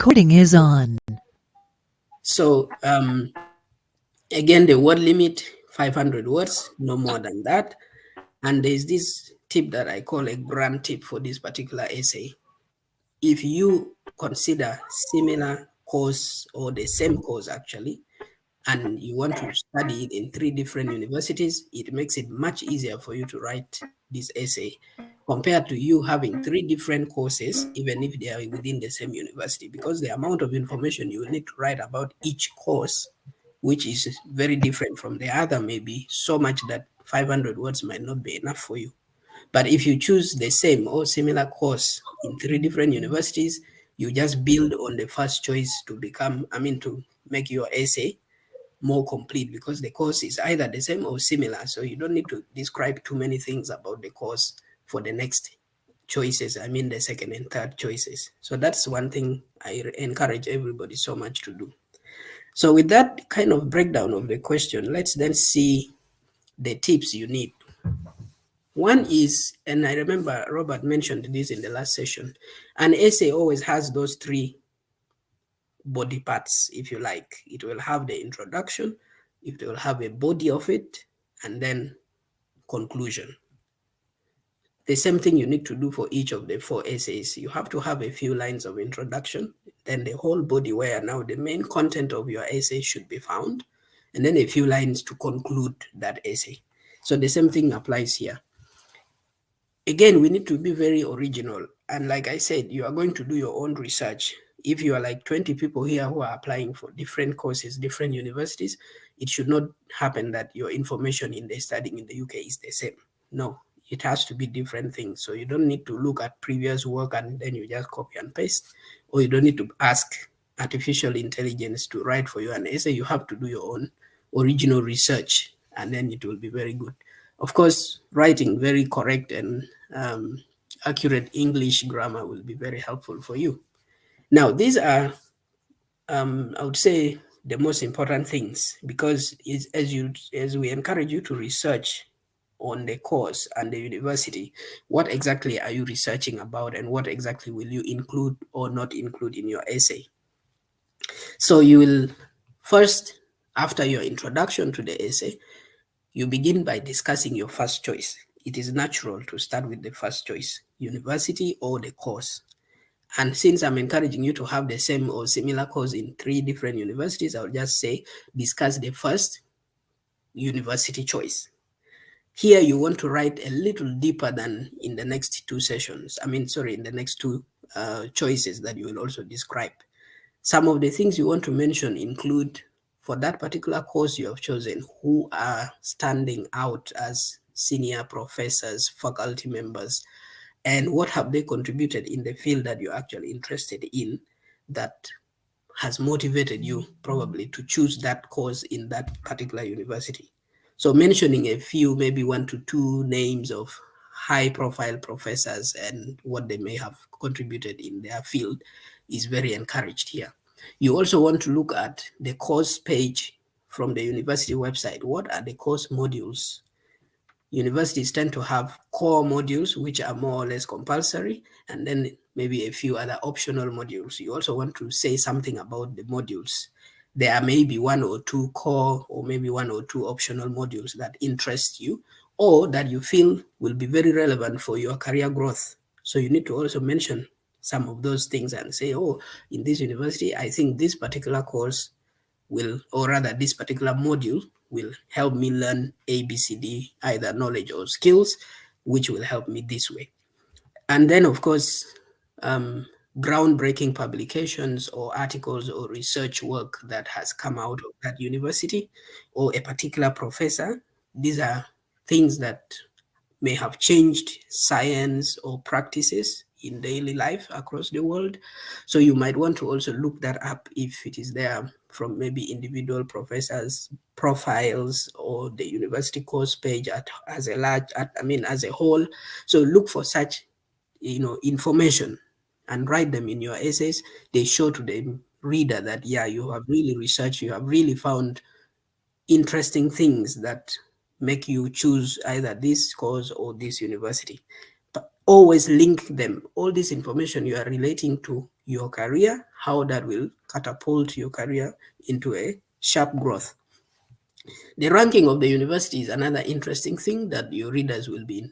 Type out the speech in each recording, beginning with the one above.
Recording is on. So again, the word limit 500 words, no more than that. And there's this tip that I call a grand tip for this particular essay. If you consider similar course or the same course actually, and you want to study it in 3 different universities, it makes it much easier for you to write this essay compared to you having 3 different courses, even if they are within the same university, because the amount of information you will need to write about each course, which is very different from the other, may be so much that 500 words might not be enough for you. But if you choose the same or similar course in 3 different universities, you just build on the first choice to to make your essay more complete, because the course is either the same or similar. So you don't need to describe too many things about the course for the next choices, the second and third choices. So that's one thing I encourage everybody so much to do. So with that kind of breakdown of the question, let's then see the tips you need. One is, and I remember Robert mentioned this in the last session, an essay always has those 3 body parts, if you like. It will have the introduction, it will have a body of it, and then conclusion. The same thing you need to do for each of the 4 essays. You have to have a few lines of introduction, then the whole body where now the main content of your essay should be found, and then a few lines to conclude that essay. So the same thing applies here. Again, we need to be very original. And like I said, you are going to do your own research. If you are like 20 people here who are applying for different courses, different universities, it should not happen that your information in the studying in the UK is the same. No, it has to be different things. So you don't need to look at previous work and then you just copy and paste, or you don't need to ask artificial intelligence to write for you an essay. You have to do your own original research, and then it will be very good. Of course, writing very correct and accurate English grammar will be very helpful for you. Now, these are, I would say, the most important things, because as we encourage you to research on the course and the university, what exactly are you researching about, and what exactly will you include or not include in your essay? So you will first, after your introduction to the essay, you begin by discussing your first choice. It is natural to start with the first choice, university or the course. And since I'm encouraging you to have the same or similar course in 3 different universities, I'll just say discuss the first university choice. Here you want to write a little deeper than in the next 2 sessions. In the next 2 choices that you will also describe. Some of the things you want to mention include, for that particular course you have chosen, who are standing out as senior professors, faculty members, and what have they contributed in the field that you're actually interested in that has motivated you probably to choose that course in that particular university. So mentioning a few, maybe 1 to 2 names of high profile professors and what they may have contributed in their field is very encouraged here. You also want to look at the course page from the university website. What are the course modules? Universities tend to have core modules, which are more or less compulsory, and then maybe a few other optional modules. You also want to say something about the modules. There are maybe 1 or 2 core, or maybe 1 or 2 optional modules that interest you, or that you feel will be very relevant for your career growth. So you need to also mention some of those things and say, oh, in this university, I think this particular course will, or rather this particular module will help me learn ABCD, either knowledge or skills, which will help me this way. And then, of course, groundbreaking publications or articles or research work that has come out of that university or a particular professor. These are things that may have changed science or practices in daily life across the world. So you might want to also look that up if it is there from maybe individual professors' profiles or the university course page as a whole. So look for such, information and write them in your essays. They show to the reader that, yeah, you have really researched, you have really found interesting things that make you choose either this course or this university. But always link them. All this information you are relating to your career, how that will catapult your career into a sharp growth. The ranking of the university is another interesting thing that your readers will be,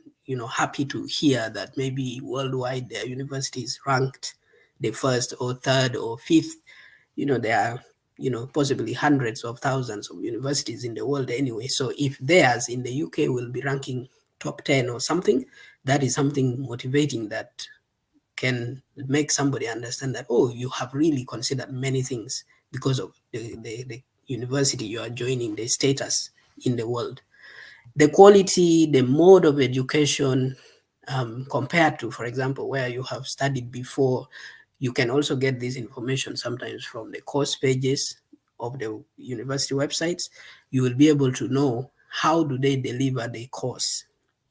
happy to hear that maybe worldwide their university is ranked the first or third or fifth. There are, possibly hundreds of thousands of universities in the world anyway. So if theirs in the UK will be ranking top 10 or something, that is something motivating that can make somebody understand that, oh, you have really considered many things because of the university you are joining, the status in the world. The quality, the mode of education, compared to, for example, where you have studied before, you can also get this information sometimes from the course pages of the university websites. You will be able to know how do they deliver the course.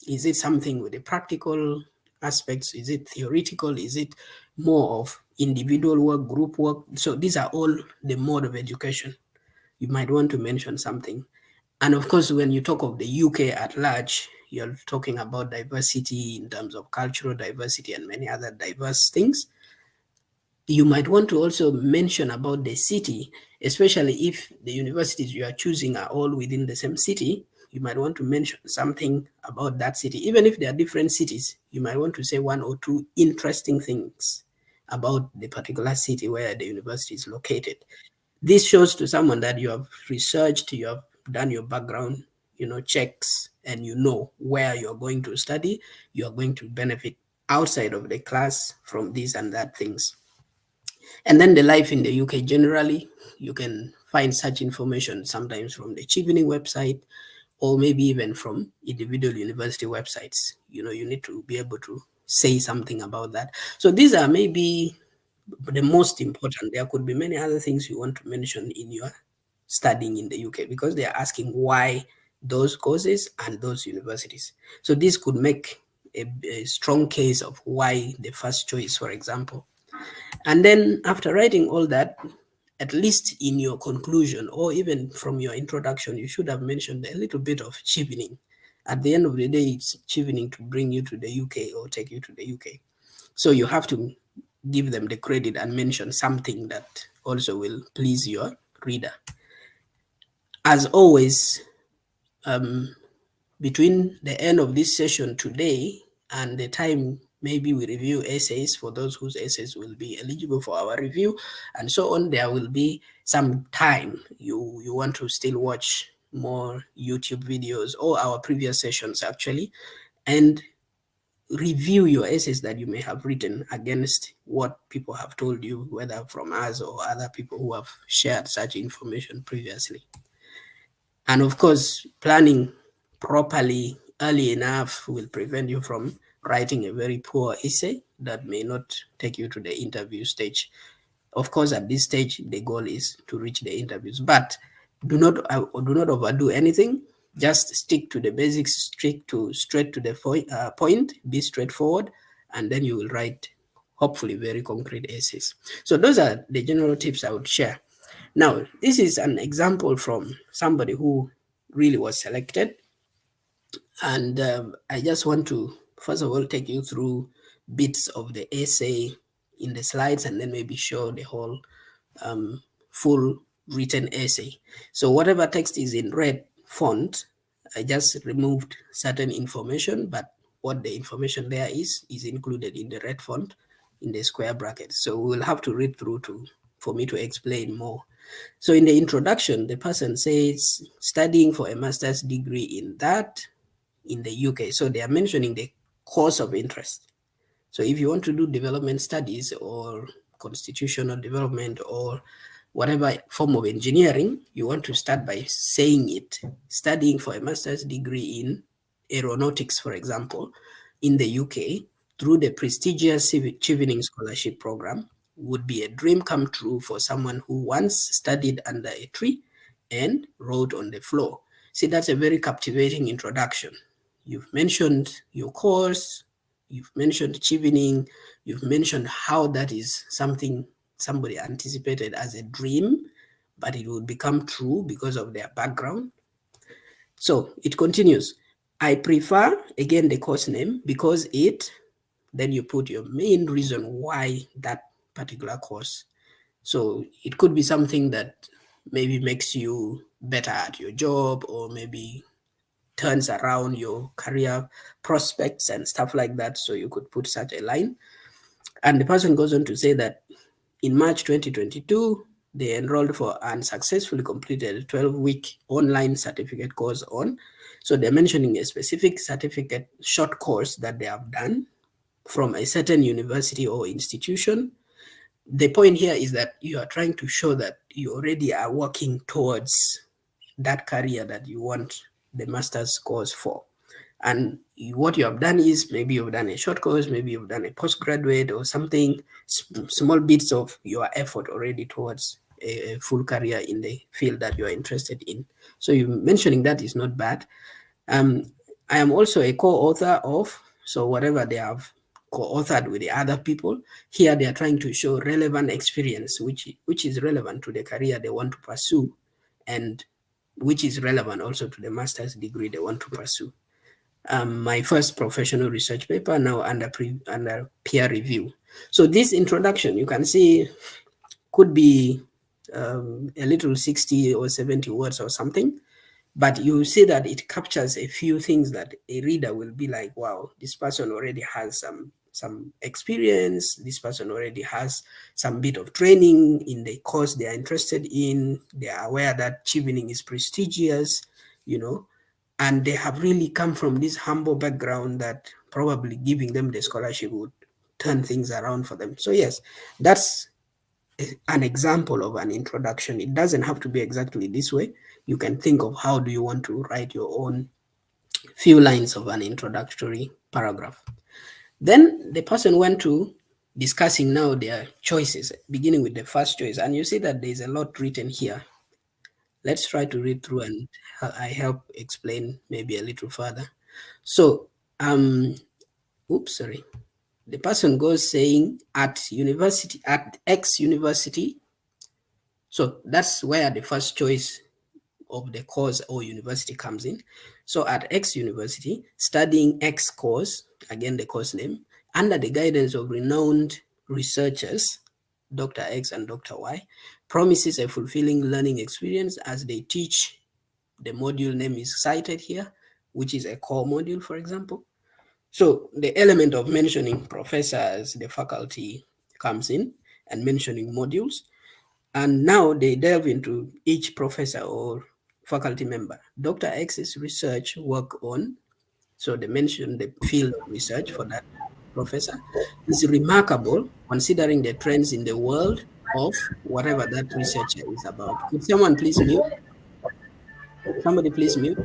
Is it something with the practical aspects? Is it theoretical? Is it more of individual work, group work? So these are all the mode of education. You might want to mention something. And of course, when you talk of the UK at large, you're talking about diversity in terms of cultural diversity and many other diverse things. You might want to also mention about the city, especially if the universities you are choosing are all within the same city. You might want to mention something about that city. Even if they are different cities, you might want to say one or two interesting things about the particular city where the university is located. This shows to someone that you have researched, you have done your background, checks, and you know where you're going to study. You are going to benefit outside of the class from this and that things. And then the life in the UK generally, you can find such information sometimes from the Chevening website or maybe even from individual university websites. You need to be able to say something about that. So these are maybe the most important. There could be many other things you want to mention in your studying in the UK because they are asking why those courses and those universities. So this could make a strong case of why the first choice, for example. And then after writing all that, at least in your conclusion or even from your introduction, you should have mentioned a little bit of chevening. At the end of the day, it's chevening to bring you to the UK or take you to the UK. So you have to give them the credit and mention something that also will please your reader. As always, um, between the end of this session today and the time maybe we review essays for those whose essays will be eligible for our review and so on, there will be some time you want to still watch more YouTube videos or our previous sessions actually, and review your essays that you may have written against what people have told you, whether from us or other people who have shared such information previously. And of course, planning properly early enough will prevent you from writing a very poor essay that may not take you to the interview stage. Of course, at this stage, the goal is to reach the interviews, but do not overdo anything. Just stick to the basics, straight to the point, be straightforward, and then you will write hopefully very concrete essays. So those are the general tips I would share. Now, this is an example from somebody who really was selected. And I just want to, first of all, take you through bits of the essay in the slides and then maybe show the whole full written essay. So whatever text is in red font, I just removed certain information, but what the information there is included in the red font in the square brackets. So we'll have to read through for me to explain more. So in the introduction, the person says studying for a master's degree in that in the UK. So they are mentioning the course of interest. So if you want to do development studies or constitutional development or whatever form of engineering, you want to start by saying it. Studying for a master's degree in aeronautics, for example, in the UK through the prestigious Chevening Scholarship Program would be a dream come true for someone who once studied under a tree and wrote on the floor. See, that's a very captivating introduction. You've mentioned your course, you've mentioned Chevening, you've mentioned how that is something somebody anticipated as a dream, but it will become true because of their background. So it continues. I prefer, again, the course name because it, then you put your main reason why that particular course. So it could be something that maybe makes you better at your job, or maybe turns around your career prospects and stuff like that. So you could put such a line. And the person goes on to say that in March 2022, they enrolled for and successfully completed a 12-week online certificate course on. So they're mentioning a specific certificate short course that they have done from a certain university or institution. The point here is that you are trying to show that you already are working towards that career that you want the master's course for. And what you have done is maybe you've done a short course, maybe you've done a postgraduate or something, small bits of your effort already towards a full career in the field that you are interested in. So you mentioning that is not bad. Um, I am also a co-author of, so whatever they have co-authored with the other people, here they are trying to show relevant experience, which is relevant to the career they want to pursue, and which is relevant also to the master's degree they want to pursue. My first professional research paper now under peer review. So this introduction, you can see, could be a little 60 or 70 words or something, but you see that it captures a few things that a reader will be like, wow, this person already has some experience, this person already has some bit of training in the course they are interested in, they are aware that Chevening is prestigious, you know, and they have really come from this humble background that probably giving them the scholarship would turn things around for them. So yes, that's an example of an introduction. It doesn't have to be exactly this way. You can think of how do you want to write your own few lines of an introductory paragraph. Then the person went to discussing now their choices, beginning with the first choice. And you see that there's a lot written here. Let's try to read through and I help explain maybe a little further. So, oops, sorry. The person goes saying at university, at X university. So that's where the first choice of the course or university comes in. So at X university, studying X course, again the course name, under the guidance of renowned researchers, Dr. X and Dr. Y, promises a fulfilling learning experience as they teach. The module name is cited here, which is a core module, for example. So the element of mentioning professors, the faculty comes in, and mentioning modules. And now they delve into each professor or faculty member. Dr. X's research work on, so they mention the field of research for that professor, is remarkable considering the trends in the world of whatever that researcher is about. Could someone please mute? Somebody please mute.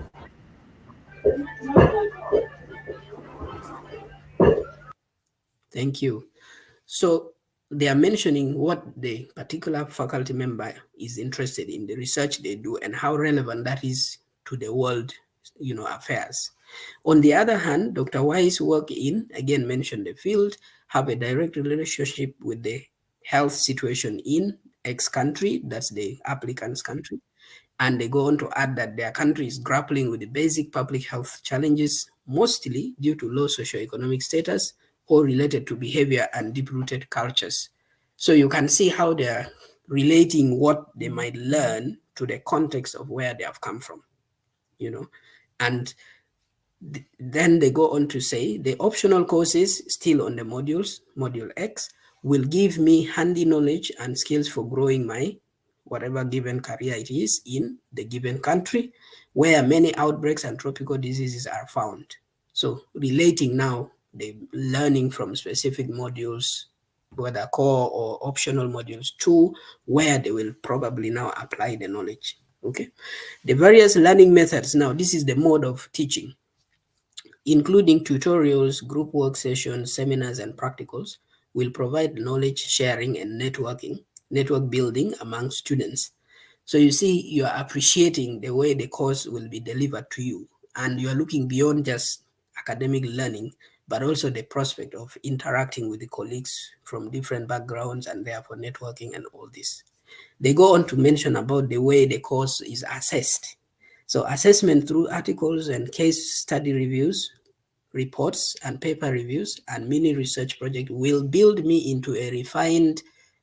Thank you. So they are mentioning what the particular faculty member is interested in, the research they do, and how relevant that is to the world, affairs. On the other hand, Dr. Y's work in, again, mentioned the field, have a direct relationship with the health situation in X country, that's the applicant's country. And they go on to add that their country is grappling with the basic public health challenges, mostly due to low socioeconomic status or related to behavior and deep-rooted cultures. So you can see how they're relating what they might learn to the context of where they have come from, and then they go on to say the optional courses still on the modules, module X, will give me handy knowledge and skills for growing my whatever given career it is in the given country where many outbreaks and tropical diseases are found. So relating now the learning from specific modules, whether core or optional modules, to where they will probably now apply the knowledge. Okay. The various learning methods. Now, this is the mode of teaching, including tutorials, group work sessions, seminars, and practicals, will provide knowledge sharing and network building among students. So you see, you are appreciating the way the course will be delivered to you, and you are looking beyond just academic learning, but also the prospect of interacting with the colleagues from different backgrounds and therefore networking and all this. They go on to mention about the way the course is assessed. So assessment through articles and case study reviews, reports and paper reviews, and mini research project will build me into a refined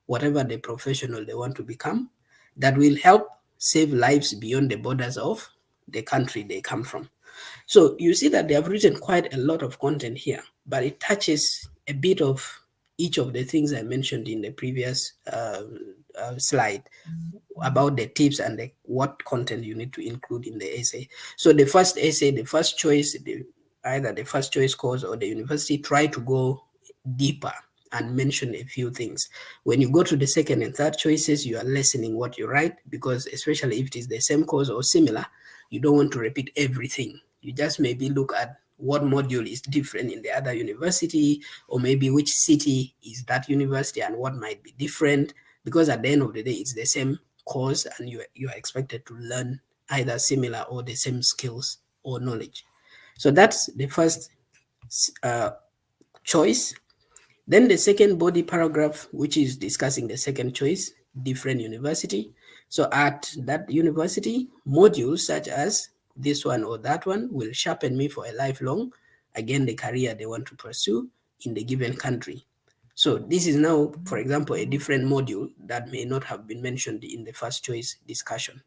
whatever the professional they want to become, that will help save lives beyond the borders of the country they come from. So you see that they have written quite a lot of content here, but it touches a bit of each of the things I mentioned in the previous slide about the tips and what content you need to include in the essay. So the first essay, the first choice, either the first choice course or the university, try to go deeper and mention a few things. When you go to the second and third choices, you are lessening what you write, because especially if it is the same course or similar, you don't want to repeat everything. You just maybe look at what module is different in the other university, or maybe which city is that university and what might be different, because at the end of the day, it's the same course and you are expected to learn either similar or the same skills or knowledge. So that's the first uh, choice. Then the second body paragraph, which is discussing the second choice, different university. So at that university, modules such as this one or that one will sharpen me for a lifelong, again, the career they want to pursue in the given country. So this is now, for example, a different module that may not have been mentioned in the first choice discussion.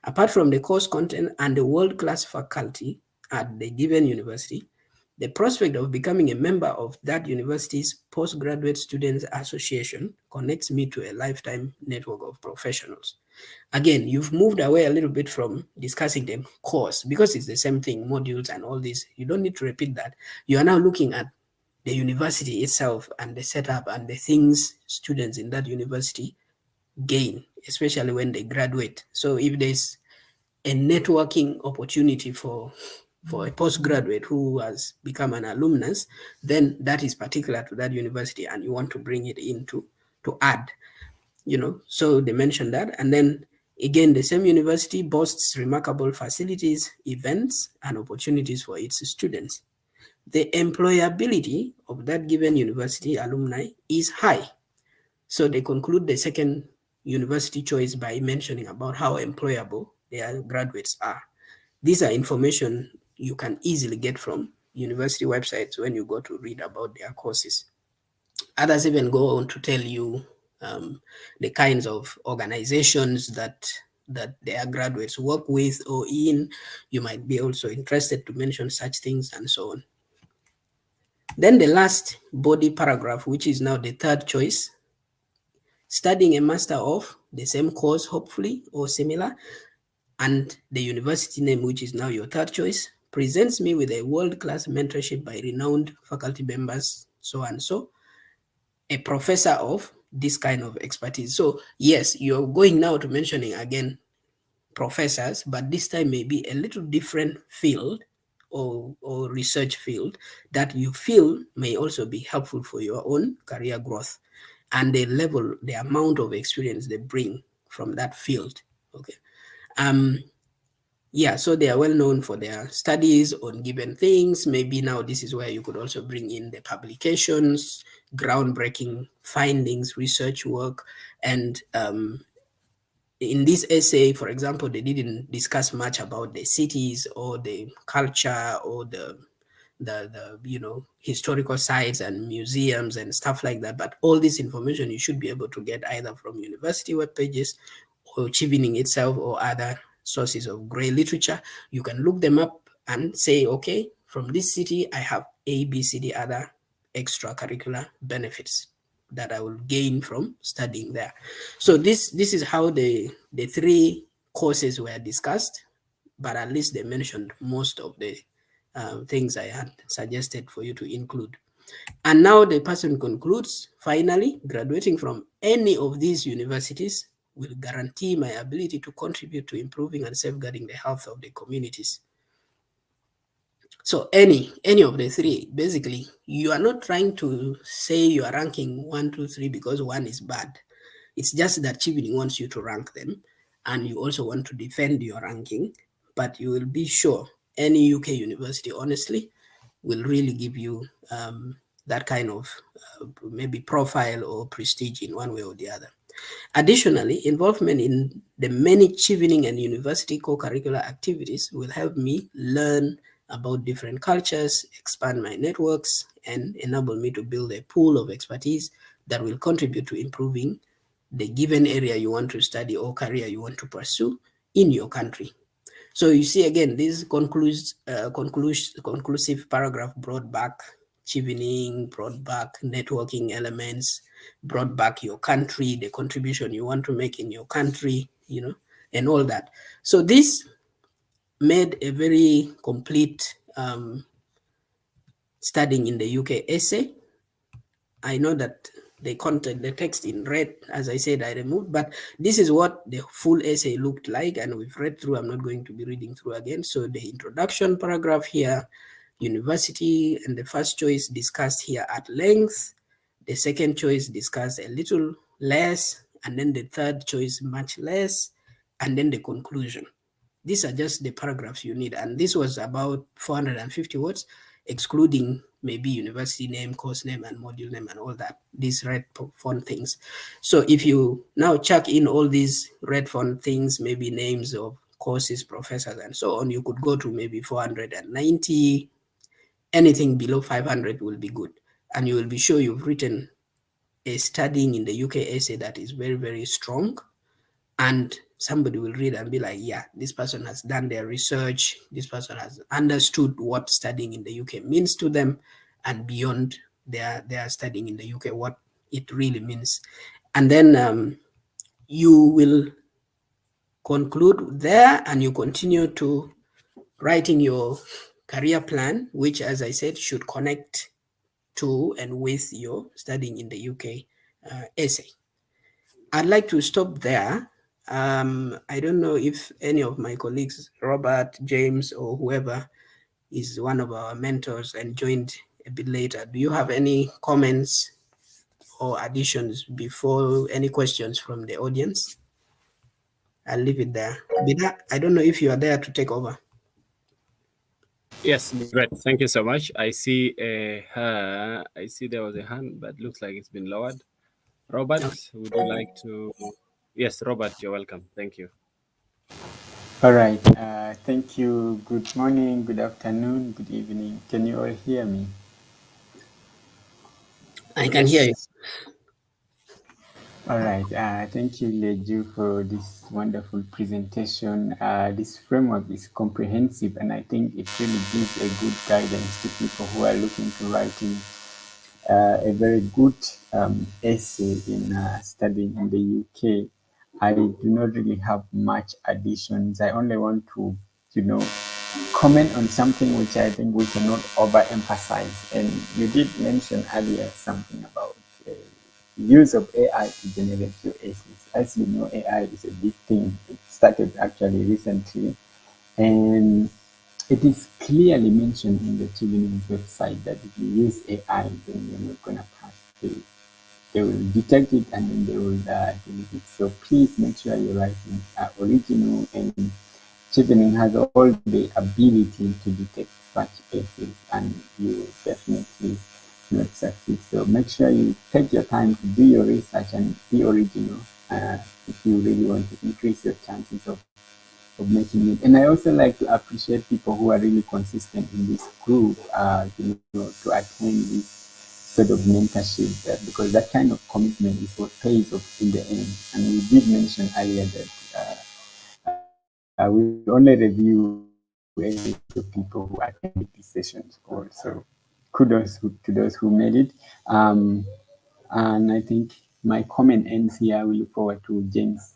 Apart from the course content and the world-class faculty at the given university, the prospect of becoming a member of that university's postgraduate students association connects me to a lifetime network of professionals. Again, you've moved away a little bit from discussing the course because it's the same thing, modules and all this. You don't need to repeat that. You are now looking at the university itself and the setup and the things students in that university gain, especially when they graduate. So if there's a networking opportunity for a postgraduate who has become an alumnus, then that is particular to that university and you want to bring it in to add, So they mentioned that. And then again, the same university boasts remarkable facilities, events, and opportunities for its students. The employability of that given university alumni is high. So they conclude the second university choice by mentioning about how employable their graduates are. These are information you can easily get from university websites when you go to read about their courses. Others even go on to tell you the kinds of organizations that their graduates work with or in. You might be also interested to mention such things and so on. Then the last body paragraph, which is now the third choice, studying a master of the same course, hopefully, or similar, and the university name, which is now your third choice, presents me with a world-class mentorship by renowned faculty members, so and so, a professor of this kind of expertise. So yes, you're going now to mentioning again professors, but this time maybe a little different field or research field that you feel may also be helpful for your own career growth and the amount of experience they bring from that field. Okay. Yeah, so they are well known for their studies on given things. Maybe now this is where you could also bring in the publications, groundbreaking findings, research work, and in this essay, for example, they didn't discuss much about the cities or the culture or the historical sites and museums and stuff like that. But all this information you should be able to get either from university web pages or Chevening itself or other sources of grey literature. You can look them up and say, okay, from this city, I have A, B, C, D, other extracurricular benefits that I will gain from studying there. So this is how the three courses were discussed, but at least they mentioned most of the things I had suggested for you to include. And now the person concludes, finally, graduating from any of these universities will guarantee my ability to contribute to improving and safeguarding the health of the communities. So any of the three, basically, you are not trying to say you are ranking 1, 2, 3 because one is bad. It's just that Chevening wants you to rank them, and you also want to defend your ranking, but you will be sure any UK university, honestly, will really give you that kind of maybe profile or prestige in one way or the other. Additionally, involvement in the many Chevening and university co-curricular activities will help me learn about different cultures, expand my networks, and enable me to build a pool of expertise that will contribute to improving the given area you want to study or career you want to pursue in your country. So you see again, this conclusive paragraph brought back chevening, brought back networking elements, brought back your country, the contribution you want to make in your country, and all that. So this made a very complete studying in the UK essay. I know that the content, the text in red, as I said, I removed, but this is what the full essay looked like, and we've read through. I'm not going to be reading through again. So the introduction paragraph here, university, and the first choice discussed here at length. The second choice discussed a little less, and then the third choice much less, and then the conclusion. These are just the paragraphs you need. And this was about 450 words, excluding maybe university name, course name, and module name, and all that, these red font things. So if you now chuck in all these red font things, maybe names of courses, professors, and so on, you could go to maybe 490. Anything below 500 will be good. And you will be sure you've written a studying in the UK essay that is very, very strong, and somebody will read and be like, yeah, this person has done their research, this person has understood what studying in the UK means to them, and beyond their studying in the UK, what it really means. And then you will conclude there, and you continue to writing your career plan, which, as I said, should connect to and with your studying in the UK essay. I'd like to stop there. I don't know if any of my colleagues, Robert, James, or whoever is one of our mentors and joined a bit later, do you have any comments or additions before any questions from the audience? I'll leave it there. Bida, I don't know if you are there to take over. Yes, great. Thank you so much. I see there was a hand, but looks like it's been lowered. Robert, Okay. would you like to? Yes, Robert, you're welcome. Thank you. All right. Thank you. Good morning, good afternoon, good evening. Can you all hear me? I can hear you. Yes. All right. Thank you, Leju, for this wonderful presentation. This framework is comprehensive, and I think it really gives a good guidance to people who are looking to writing a very good essay in studying in the UK. I do not really have much additions. I only want to, comment on something which I think we cannot overemphasize. And you did mention earlier something about use of AI to generate your essays. As you know, AI is a big thing. It started actually recently, and it is clearly mentioned in the Chevening website that if you use AI, then you're not going to pass. They will detect it and then they will delete it. So please make sure you're writing original, and Chevening has all the ability to detect such essays, and you definitely not succeed. So make sure you take your time to do your research and be original if you really want to increase your chances of making it. And I also like to appreciate people who are really consistent in this group, to attend this sort of mentorship, because that kind of commitment is what pays off in the end. And we did mention earlier that we only review essays of people who attended these sessions. Also, kudos to those who made it. And I think my comment ends here. We look forward to James.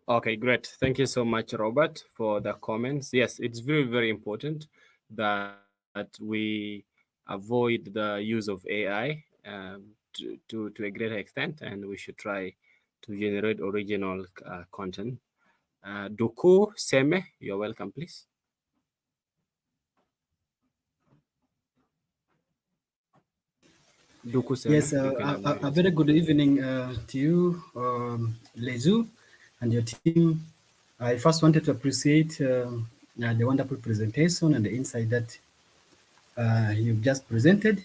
Okay, great. Thank you so much, Robert, for the comments. Yes, it's very, very important that we avoid the use of AI to a greater extent, and we should try to generate original content. Duku Seme, you're welcome, please. Duku Seme, Yes, you can unmute a very yourself. good evening to you, Lezu, and your team. I first wanted to appreciate the wonderful presentation and the insight that you've just presented.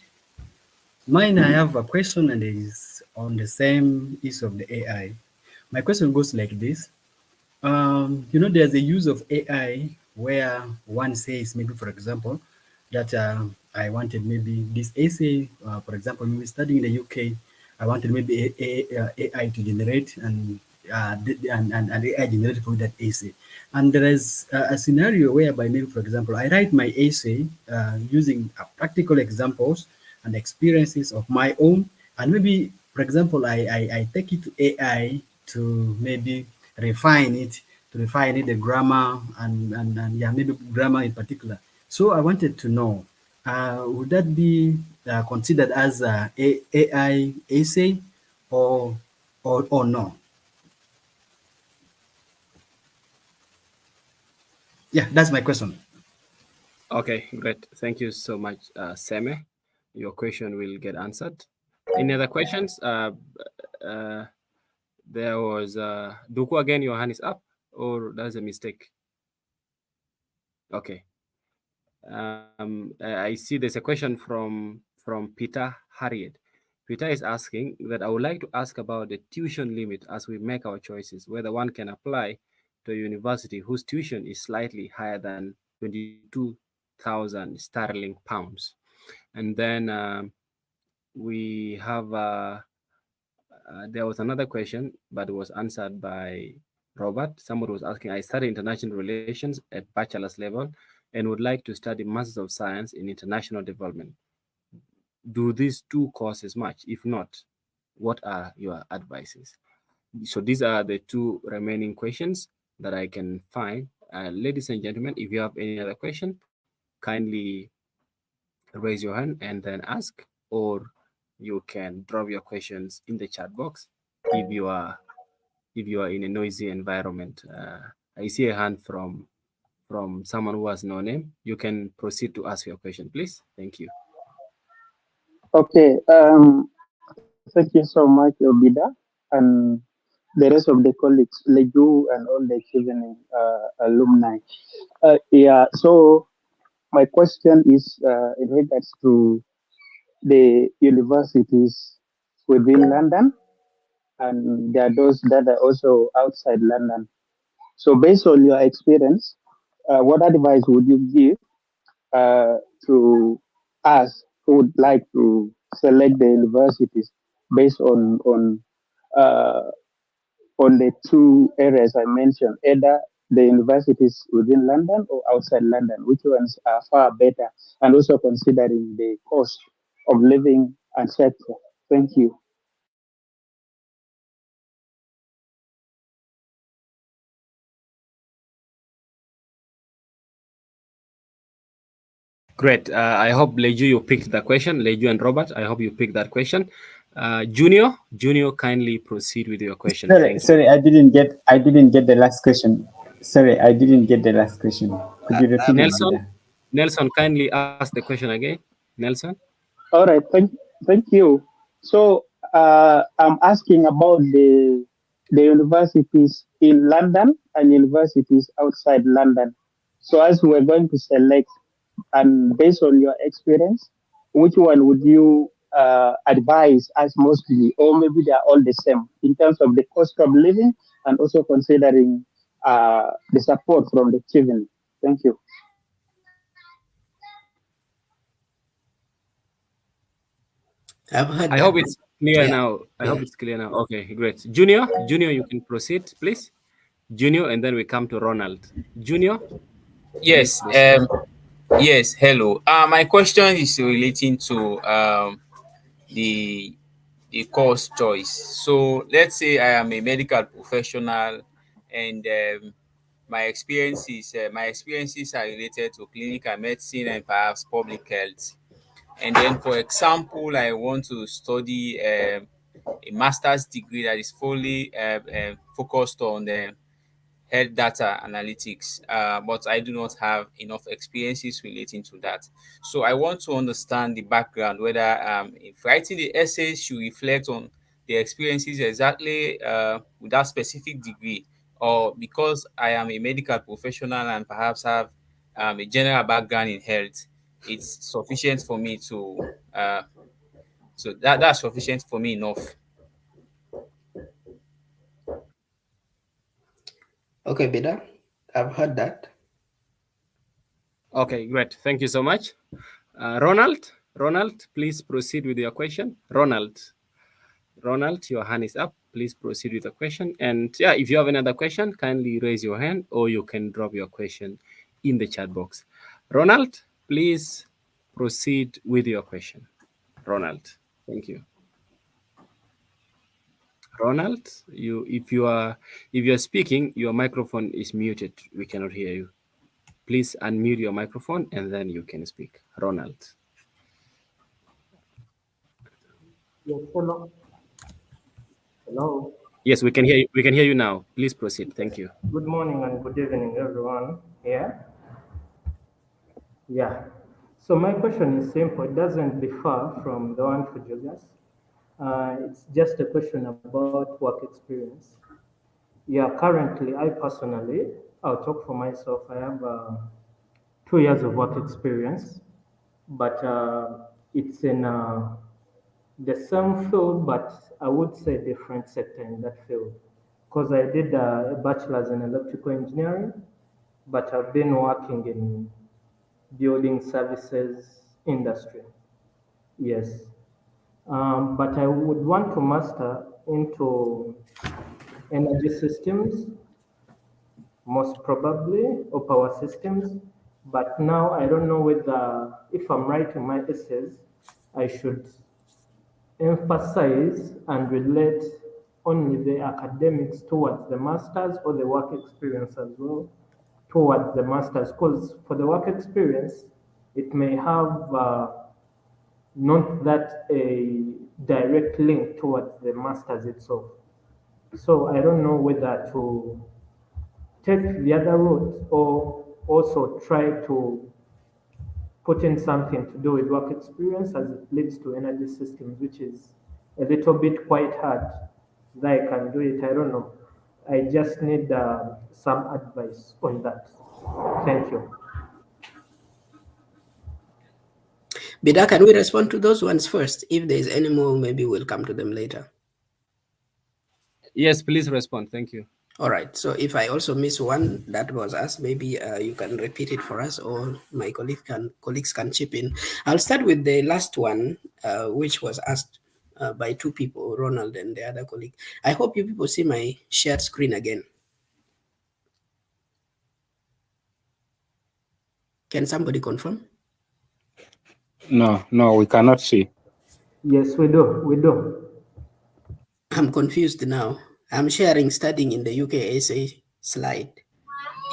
Mine, I have a question, and it is on the same issue of the AI. My question goes like this. There's a use of AI where one says, maybe for example, that I wanted maybe this essay, for example, maybe studying in the UK, I wanted maybe AI to generate and AI generate for that essay. And there is a scenario whereby maybe, for example, I write my essay using practical examples and experiences of my own, and maybe, for example, I take it to AI to maybe refine it, the grammar and yeah, maybe grammar in particular. So I wanted to know, would that be considered as a AI essay or or no? Yeah, that's my question. Okay, great. Thank you so much, Seme. Your question will get answered. Any other questions? Uh, there was Duku again. Your hand is up, or that's a mistake. Okay. I see there's a question from Peter Harriet. Peter is asking that I would like to ask about the tuition limit as we make our choices, whether one can apply to a university whose tuition is slightly higher than 22,000 sterling pounds. And then we have there was another question, but it was answered by Robert. Somebody was asking, I study international relations at bachelor's level and would like to study Masters of Science in International Development. Do these two courses match? If not, what are your advices? So these are the two remaining questions that I can find. Ladies and gentlemen, if you have any other question, kindly raise your hand and then ask, or you can drop your questions in the chat box if you are in a noisy environment. I see a hand from someone who has no name. You can proceed to ask your question, please. Thank you. Okay. Thank you so much, Obida, and the rest of the colleagues, Leju, and all the Chevening alumni. Yeah. So my question is in regards to the universities within London, and there are those that are also outside London. So, based on your experience, what advice would you give uh, to us who would like to select the universities based uh, on the two areas I mentioned, either the universities within London or outside London, which ones are far better, and also considering the cost of living, etc. Thank you. Great. I hope Leju you picked that question. Leju and Robert, I hope you picked that question. Junior, kindly proceed with your question. Sorry, Thank you. sorry, I didn't get the last question. Sorry, I didn't get the last question. Could you repeat it, Nelson, Vida? Nelson, kindly ask the question again. Nelson. All right, thank you. So I'm asking about the universities in London and universities outside London. So as we're going to select, and based on your experience, which one would you advise as mostly, or maybe they are all the same in terms of the cost of living and also considering the support from the children? Thank you. I've heard I that. hope it's clear Yeah, now. I hope yeah. it's clear now. Okay, great. Junior, you can proceed, please. Junior, and then we come to Ronald. Junior, please Yes. proceed. Yes. Hello. My question is relating to the the course choice. So let's say I am a medical professional, and my experiences are related to clinical medicine and perhaps public health. And then, for example, I want to study a master's degree that is fully focused on health data analytics, but I do not have enough experiences relating to that. So I want to understand the background, whether if writing the essays should reflect on the experiences exactly with that specific degree, or because I am a medical professional and perhaps have a general background in health, it's sufficient for me to that's sufficient for me enough. Okay, Bida, I've heard that. Okay, great. Thank you so much. Ronald, please proceed with your question. Ronald, your hand is up. Please proceed with the question. And yeah, if you have another question, kindly raise your hand or you can drop your question in the chat box. Ronald, please proceed with your question. Ronald, thank you. Ronald, if you are speaking, your microphone is muted. We cannot hear you. Please unmute your microphone and then you can speak. Ronald. Yes, hello. Hello. Yes, we can hear you. We can hear you now. Please proceed. Yes. Thank you. Good morning and good evening, everyone. Yeah. So my question is simple. It doesn't differ from the one for Julius. It's just a question about work experience. Yeah, currently, I personally, I'll talk for myself. I have 2 years of work experience, but it's in the same field, but I would say different sector in that field. Because I did a bachelor's in electrical engineering, but I've been working in building services industry. Yes. But I would want to master into energy systems, most probably, or power systems. But now I don't know whether, if I'm writing my essays, I should emphasize and relate only the academics towards the masters or the work experience as well towards the masters, because for the work experience it may have not that a direct link towards the masters itself. So I don't know whether to take the other route or also try to put in something to do with work experience as it leads to energy systems, which is a little bit quite hard. That I can do it, I don't know. I just need some advice on that. Thank you. Bida, can we respond to those ones first? If there's any more, maybe we'll come to them later. Yes, please respond. Thank you. All right. So if I also miss one that was asked, maybe you can repeat it for us, or my colleagues can chip in. I'll start with the last one, which was asked by two people, Ronald and the other colleague. I hope you people see my shared screen again. Can somebody confirm? No, we cannot see. Yes, we do. I'm confused now. I'm sharing studying in the UK essay slide.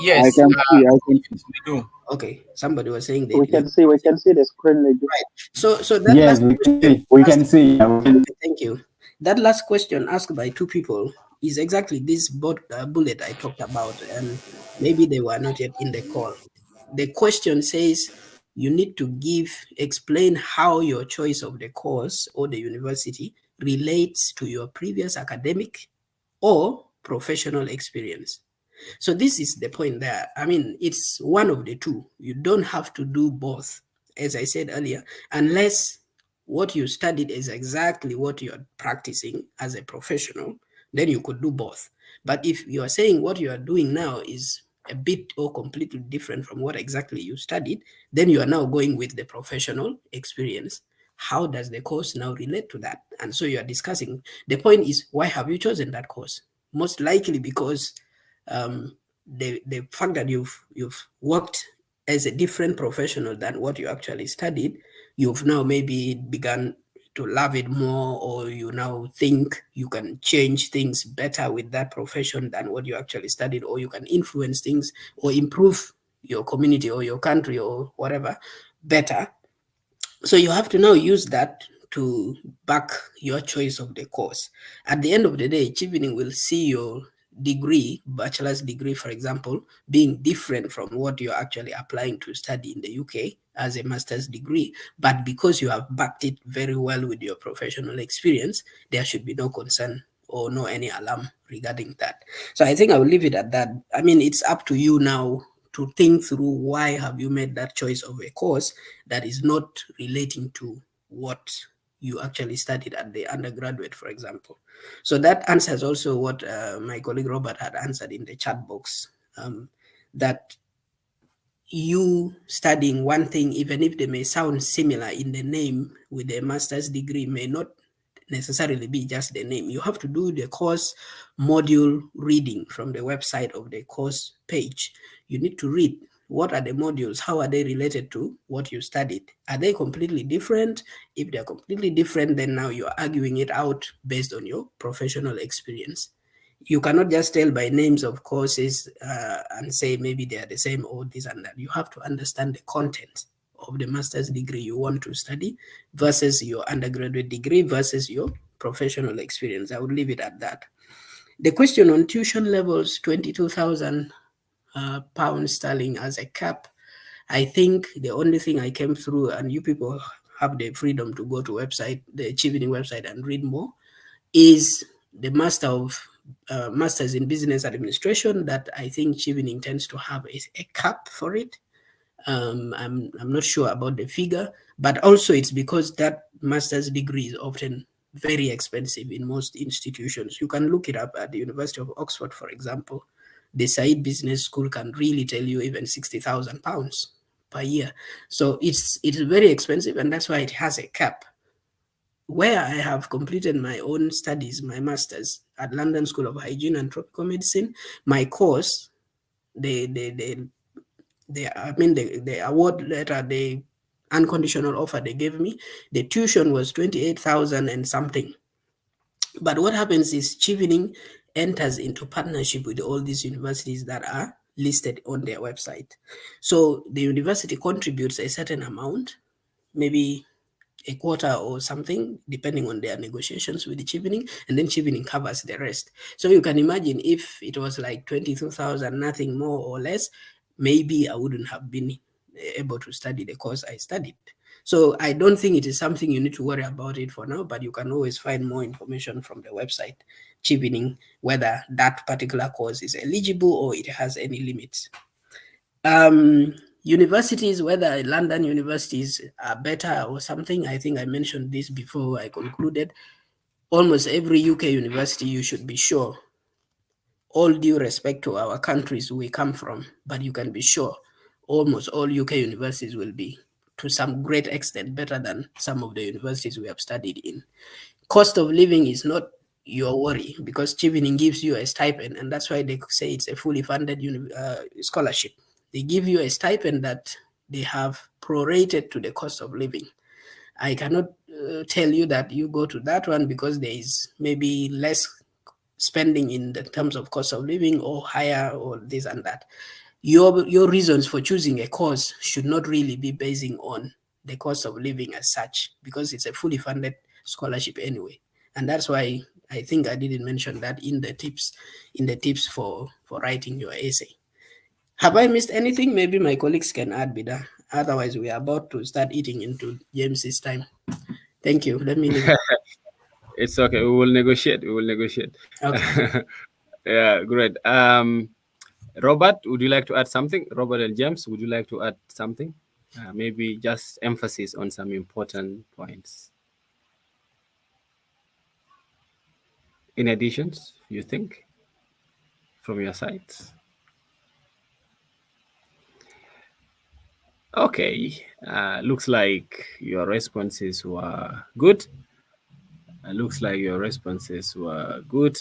Yes, I can see. we do. Okay, somebody was saying they We didn't. can see the screen. Leju. Right. So that Yes, last we can question see. We can see. Thank you. That last question asked by two people is exactly this bullet I talked about, and maybe they were not yet in the call. The question says you need to explain how your choice of the course or the university relates to your previous academic or professional experience. So this is the point there. I mean, it's one of the two. You don't have to do both, as I said earlier, unless what you studied is exactly what you're practicing as a professional, then you could do both. But if you are saying what you are doing now is a bit or completely different from what exactly you studied, then you are now going with the professional experience. How does the course now relate to that? And so you are discussing. The point is, why have you chosen that course? Most likely because the fact that you've worked as a different professional than what you actually studied, you've now maybe begun to love it more, or you now think you can change things better with that profession than what you actually studied, or you can influence things or improve your community or your country or whatever better. So you have to now use that to back your choice of the course. At the end of the day, Chevening will see your degree, bachelor's degree, for example, being different from what you're actually applying to study in the UK as a master's degree. But because you have backed it very well with your professional experience, there should be no concern or no any alarm regarding that. So I think I will leave it at that. I mean, it's up to you now to think through why have you made that choice of a course that is not relating to what you actually studied at the undergraduate, for example. So that answers also what my colleague Robert had answered in the chat box, that you studying one thing, even if they may sound similar in the name with a master's degree, may not necessarily be just the name. You have to do the course module reading from the website of the course page. You need to read what are the modules, how are they related to what you studied? Are they completely different? If they're completely different, then now you're arguing it out based on your professional experience. You cannot just tell by names of courses and say maybe they are the same or this and that. You have to understand the content of the master's degree you want to study versus your undergraduate degree versus your professional experience. I would leave it at that. The question on tuition levels, 22,000 pounds sterling as a cap. I think the only thing I came through, and you people have the freedom to go to website, the Chevening website, and read more, is the Masters in Business Administration that I think Chevening intends to have a cap for it. I'm not sure about the figure, but also it's because that master's degree is often very expensive in most institutions. You can look it up at the University of Oxford, for example. The Said Business School can really tell you even £60,000 per year. So it's very expensive, and that's why it has a cap. Where I have completed my own studies, my master's at London School of Hygiene and Tropical Medicine, my course, the award letter, the unconditional offer they gave me, the tuition was 28,000 and something. But what happens is Chevening enters into partnership with all these universities that are listed on their website. So the university contributes a certain amount, maybe a quarter or something, depending on their negotiations with the Chevening, and then Chevening covers the rest. So you can imagine if it was like 22,000, nothing more or less, maybe I wouldn't have been able to study the course I studied. So I don't think it is something you need to worry about it for now, but you can always find more information from the website, Chevening, whether that particular course is eligible or it has any limits. Universities, whether London universities are better or something, I think I mentioned this before I concluded. Almost every UK university, you should be sure, all due respect to our countries we come from, but you can be sure almost all UK universities will be, to some great extent, better than some of the universities we have studied in. Cost of living is not your worry because Chevening gives you a stipend, and that's why they say it's a fully funded scholarship. They give you a stipend that they have prorated to the cost of living. I cannot tell you that you go to that one because there is maybe less spending in the terms of cost of living or higher or this and that. Your reasons for choosing a course should not really be basing on the cost of living as such, because it's a fully funded scholarship anyway. And that's why I think I didn't mention that in the tips for writing your essay. Have I missed anything? Maybe my colleagues can add, Bida. Otherwise, we are about to start eating into James's time. Thank you. Let me leave it. It's okay. We will negotiate. We will negotiate. Okay. Yeah, great. Robert, would you like to add something? Robert and James, would you like to add something? Maybe just emphasis on some important points. In additions, you think, from your side? Okay. Looks like your responses were good. Looks like your responses were good.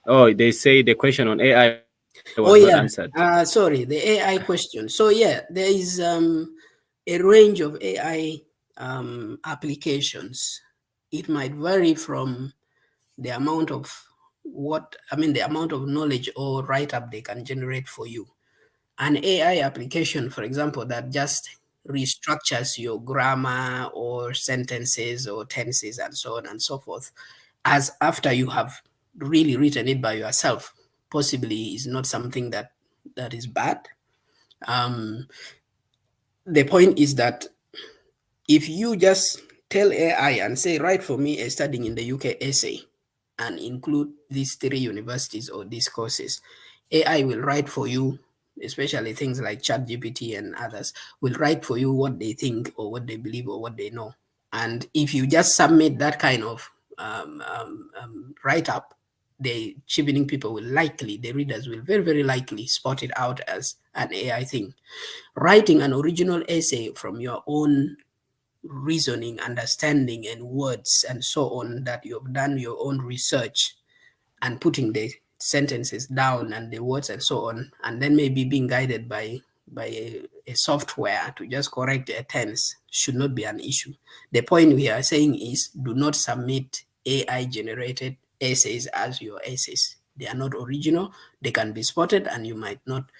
Oh, they say the question on AI was not answered. Oh yeah. Sorry, the AI question. So yeah, there is a range of AI applications. It might vary from the amount of the amount of knowledge or write-up they can generate for you. An AI application, for example, that just restructures your grammar or sentences or tenses and so on and so forth, as after you have really written it by yourself, possibly is not something that is bad. The point is that if you just tell AI and say, write for me a studying in the UK essay and include these 3 universities or these courses, AI will write for you, especially things like ChatGPT and others, will write for you what they think or what they believe or what they know. And if you just submit that kind of write-up, the Chevening people will likely, the readers will very, very likely spot it out as an AI thing. Writing an original essay from your own reasoning, understanding, and words, and so on, that you have done your own research and putting the sentences down and the words and so on, and then maybe being guided by a software to just correct a tense should not be an issue. The point we are saying is do not submit AI generated essays as your essays. They are not original, they can be spotted, and you might not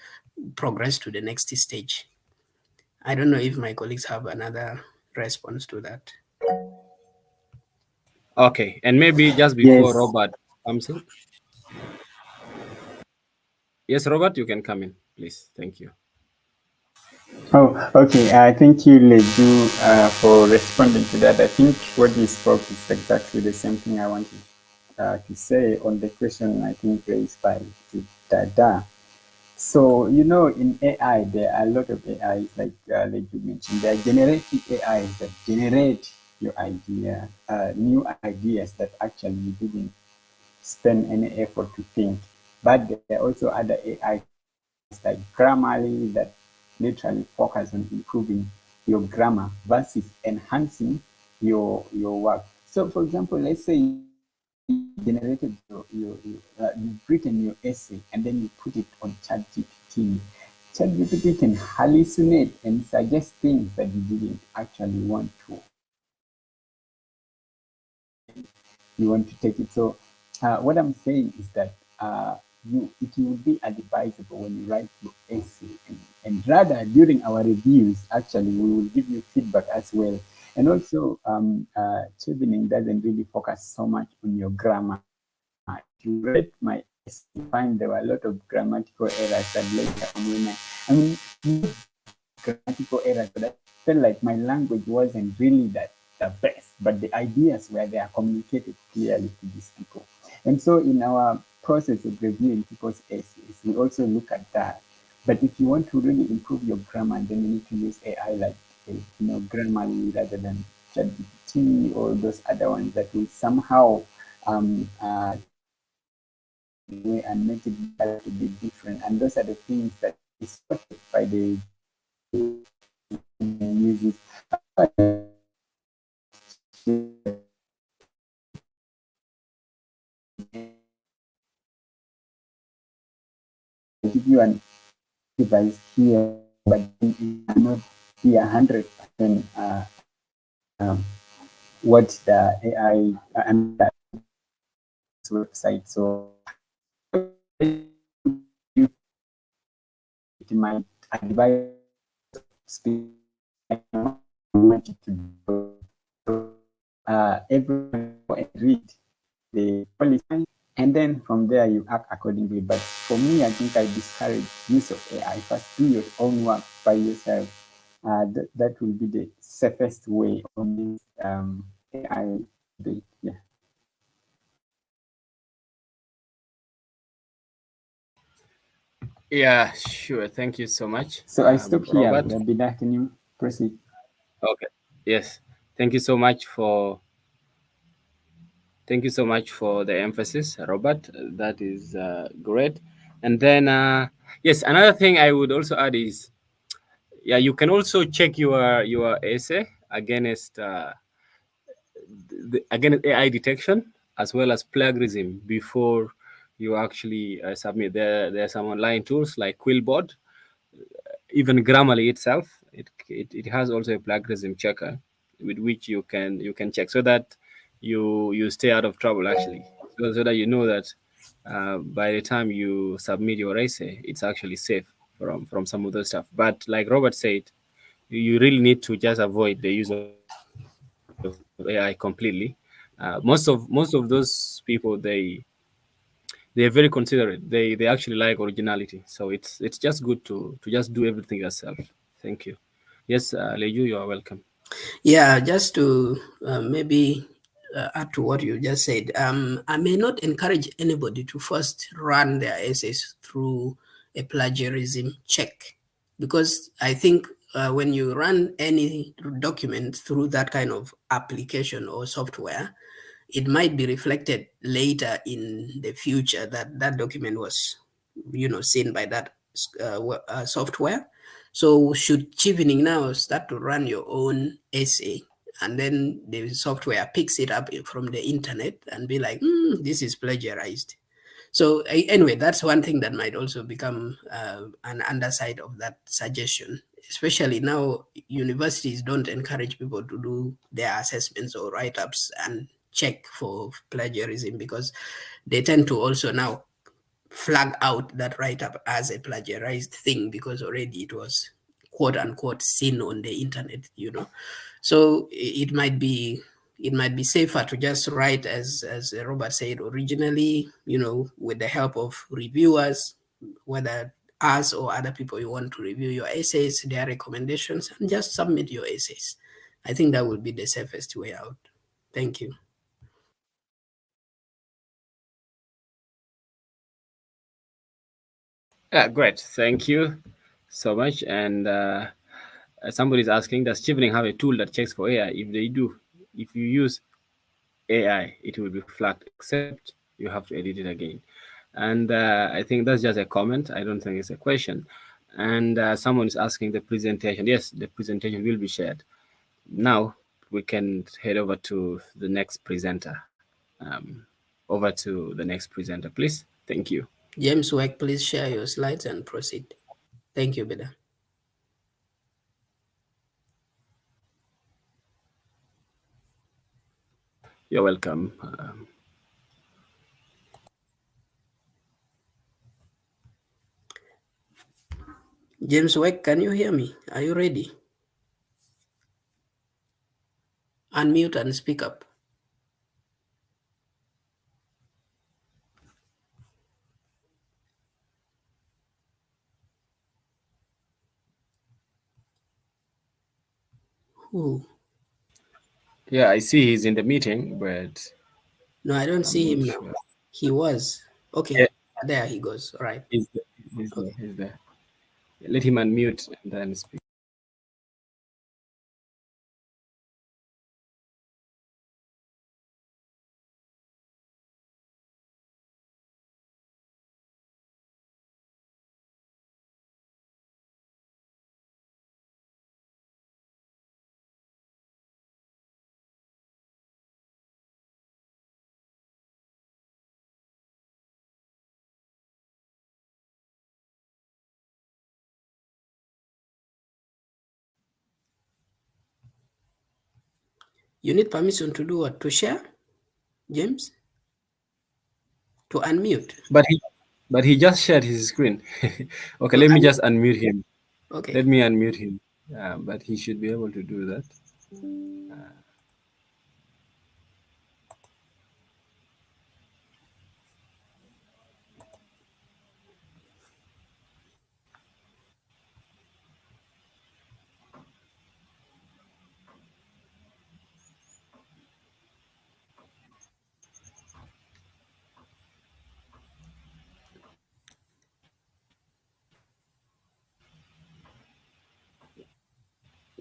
progress to the next stage. I don't know if my colleagues have another response to that. Okay, and maybe just before Yes. Robert comes in. Yes, Robert, you can come in, please. Thank you. Oh, okay. Thank you, Leju, for responding to that. I think what you spoke is exactly the same thing I wanted to say on the question I think raised by Dada. So, in AI, there are a lot of AIs, like you mentioned. There are generative AIs that generate your idea, new ideas that actually you didn't spend any effort to think. But there are also other AIs like Grammarly that literally focus on improving your grammar versus enhancing your work. So, for example, let's say you generated you've written your essay and then you put it on ChatGPT. ChatGPT can hallucinate and suggest things that you didn't actually want to. You want to take it. So, what I'm saying is that it will be advisable when you write your essay, and rather during our reviews, actually, we will give you feedback as well. And also, Chevening doesn't really focus so much on your grammar. If you read my essay, you find there were a lot of grammatical errors that later on not grammatical errors, but I felt like my language wasn't really the best, but the ideas were there communicated clearly to these people. And so in our process of reviewing people's essays, we also look at that. But if you want to really improve your grammar, then you need to use AI like Grammarly rather than ChatGPT or those other ones that will somehow way and make it a little bit different. And those are the things that is spotted by the uses. Give you an device here, but it cannot be 100% um, what the AI and that website. So it might advise speak want it to do. Everyone read the policy, and then from there you act accordingly. But for me, I think I discourage use of AI. First, do your own work by yourself. That will be the safest way on this AI debate. Yeah. Yeah, sure. Thank you so much, So I stop here. Robert. Bida, can you proceed? Okay. Yes. Thank you so much for the emphasis, Robert. That is great. And then yes, another thing I would also add is yeah, you can also check your essay against against AI detection as well as plagiarism before you actually submit. There are some online tools like Quillboard, even Grammarly itself. It has also a plagiarism checker with which you can check so that you stay out of trouble actually, so that you know that by the time you submit your essay, it's actually safe from some of those stuff. But like Robert said, you really need to just avoid the use of AI completely. Most of those people, they are very considerate. They actually like originality. So it's just good to just do everything yourself. Thank you. Yes, Leju, you are welcome. Yeah, just to maybe add to what you just said, I may not encourage anybody to first run their essays through a plagiarism check, because I think when you run any document through that kind of application or software, it might be reflected later in the future that that document was, seen by that software. So should Chevening now start to run your own essay, and then the software picks it up from the internet and be like, this is plagiarized. So anyway, that's one thing that might also become an underside of that suggestion. Especially now, universities don't encourage people to do their assessments or write-ups and check for plagiarism, because they tend to also now flag out that write-up as a plagiarized thing because already it was quote unquote seen on the internet. So it might be safer to just write as Robert said originally, with the help of reviewers, whether us or other people you want to review your essays, their recommendations, and just submit your essays. I think that would be the safest way out. Thank you. Yeah, great. Thank you so much. And somebody's asking, does Chevening have a tool that checks for AI? If they do, if you use AI, it will be flagged, except you have to edit it again. And I think that's just a comment. I don't think it's a question. And someone is asking the presentation. Yes, the presentation will be shared. Now we can head over to the next presenter. Over to the next presenter, please. Thank you. James Work, please share your slides and proceed. Thank you, Beda. You're welcome. James Work, can you hear me? Are you ready? Unmute and speak up. Who? Yeah, I see he's in the meeting, but No, I don't I'm see not him now. sure. He was. Okay, Yeah, there he goes. All right. he's there. He's there. Okay. He's there. Let him unmute and then speak. You need permission to do what? To share, James? To unmute. But he just shared his screen. Okay, To let me just unmute him. Okay. Let me unmute him. But he should be able to do that.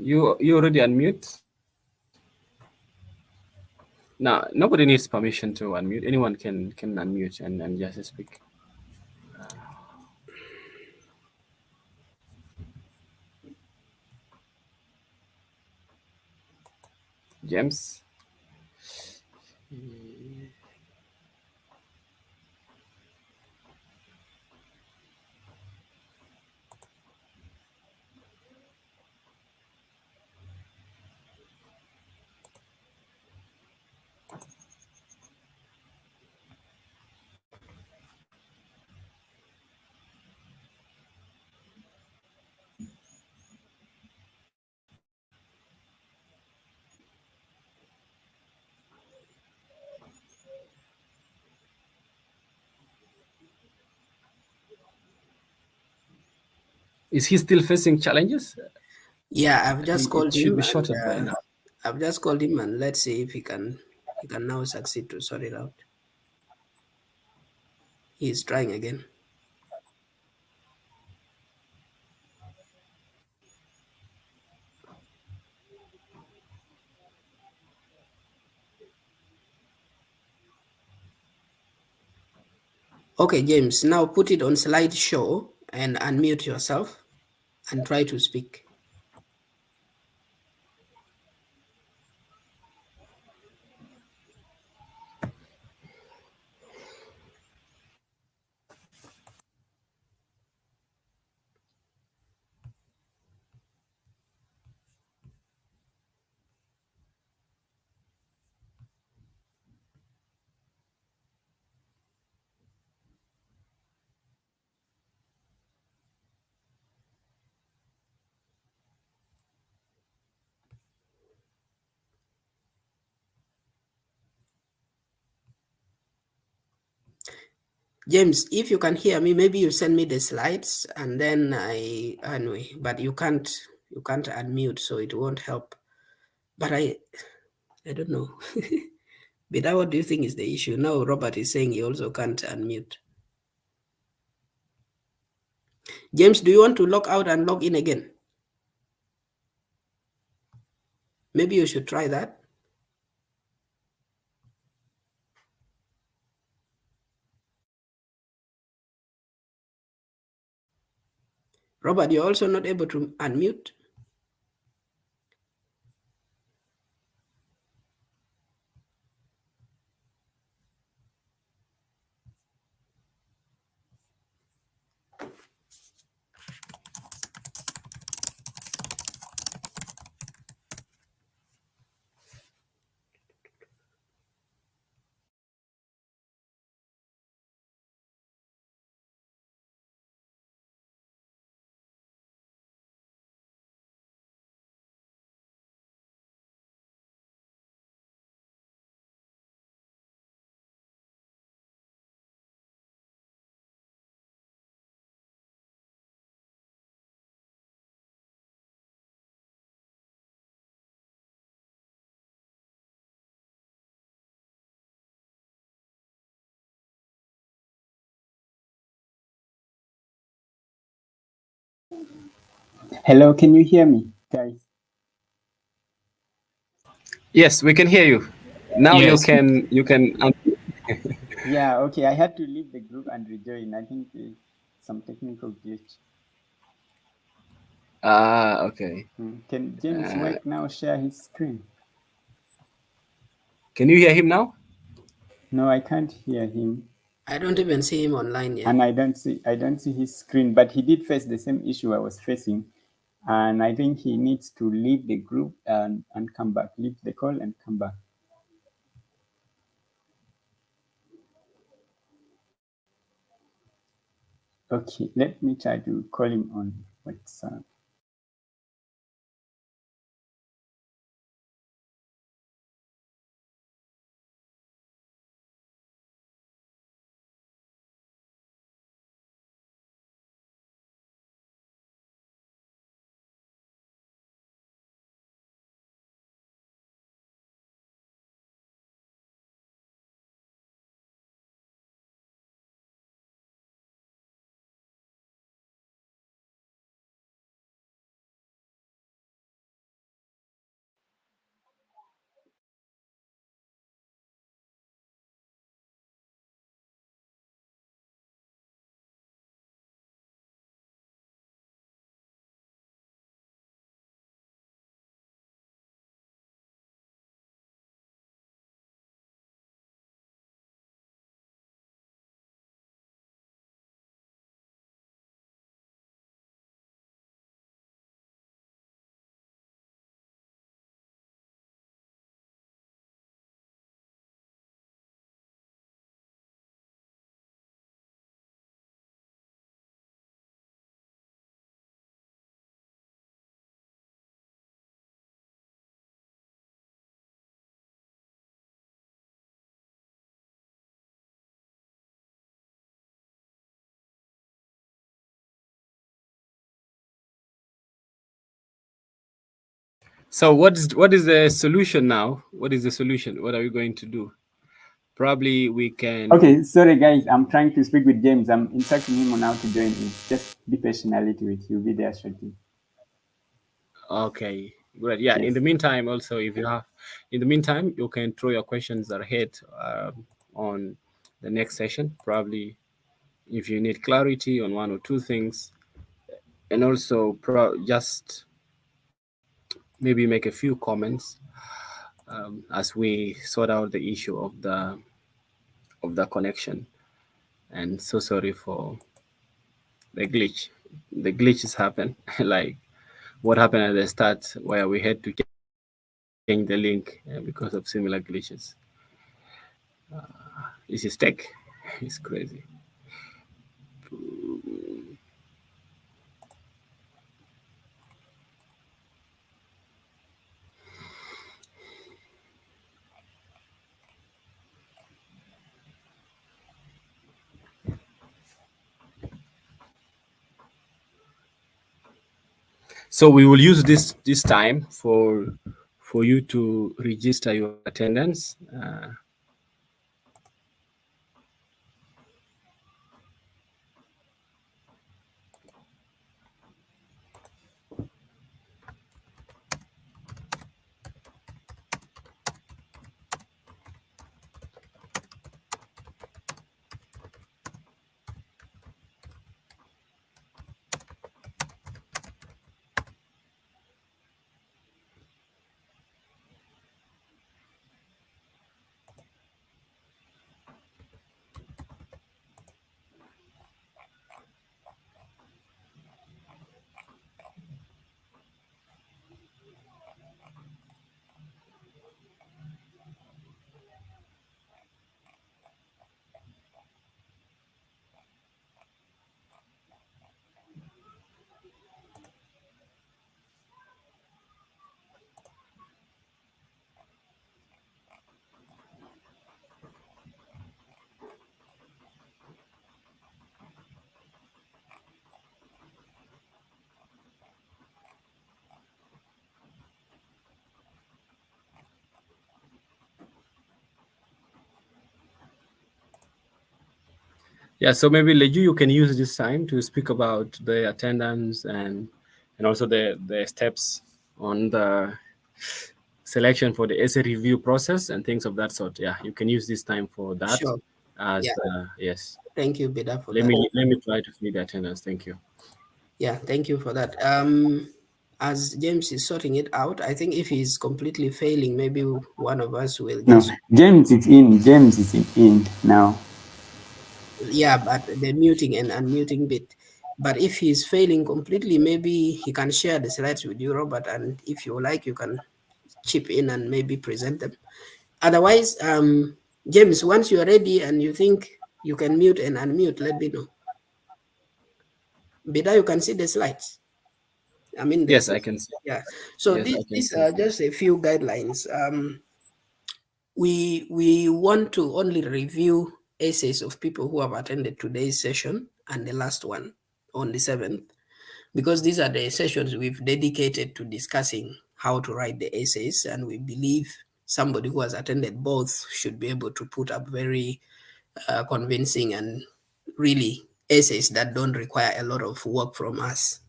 You already unmute? Now nobody needs permission to unmute. Anyone can unmute and just speak. James. Is he still facing challenges? Yeah, I've just It called should him be and shorted by now. let's see if he can now succeed to sort it out. He's trying again. Okay, James, now put it on slideshow and unmute yourself and try to speak. James, if you can hear me, maybe you send me the slides and then anyway, but you can't unmute, so it won't help. But I don't know. Bida, what do you think is the issue? Now Robert is saying he also can't unmute. James, do you want to log out and log in again? Maybe you should try that. Robert, you're also not able to unmute. Hello, can you hear me, guys? Yes, we can hear you. Now Yes. you can Yeah, okay. I had to leave the group and rejoin. I think some technical glitch. okay. Can James White now share his screen? Can you hear him now? No, I can't hear him. I don't even see him online yet. And I don't see his screen, but he did face the same issue I was facing. And I think he needs to leave the group and come back, leave the call and come back. Okay, let me try to call him on WhatsApp. So what is the solution now? What is the solution? What are we going to do? Probably we can. Okay, sorry guys, I'm trying to speak with James. I'm instructing him on how to join in. Just be patient a little bit. He'll be there shortly. Okay, great. Yeah. In Yes. the meantime, also, if you have, in the meantime, you can throw your questions ahead on the next session. Probably if you need clarity on one or two things, and also just maybe make a few comments as we sort out the issue of the connection. And so sorry for the glitch. The glitches happen, like what happened at the start, where we had to change the link because of similar glitches. This is tech. It's crazy. So we will use this time for you to register your attendance. Yeah, so maybe Leju, you can use this time to speak about the attendance and also the steps on the selection for the essay review process and things of that sort. Yeah, you can use this time for that. Sure. As Yeah. yes, Thank you, Beda, for let that. me try to feed the attendance. Thank you. Yeah, thank you for that. As James is sorting it out, I think if he's completely failing, maybe one of us will No, just. James is in. James is in now. Yeah, but the muting and unmuting bit. But if he's failing completely, maybe he can share the slides with you, Robert, and if you like, you can chip in and maybe present them. Otherwise, James, once you're ready and you think you can mute and unmute, let me know. Beda, you can see the slides. I mean, Yes, I can see. yeah. So Yes, I can these see. are just a few guidelines. We want to only review essays of people who have attended today's session and the last one on the 7th, because these are the sessions we've dedicated to discussing how to write the essays, and we believe somebody who has attended both should be able to put up very convincing and really essays that don't require a lot of work from us,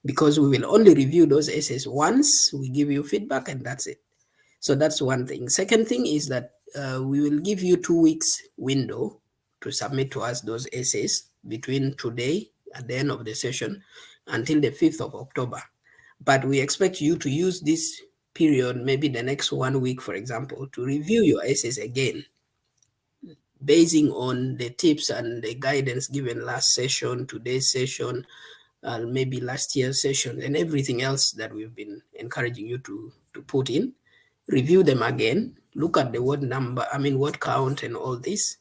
because we will only review those essays once, we give you feedback, and that's it. So that's one thing. Second thing is that we will give you 2 weeks window to submit to us those essays between today at the end of the session until the 5th of October. But we expect you to use this period, maybe the next 1 week, for example, to review your essays again, basing on the tips and the guidance given last session, today's session, maybe last year's session, and everything else that we've been encouraging you to put in. Review them again, look at the word number, word count and all this,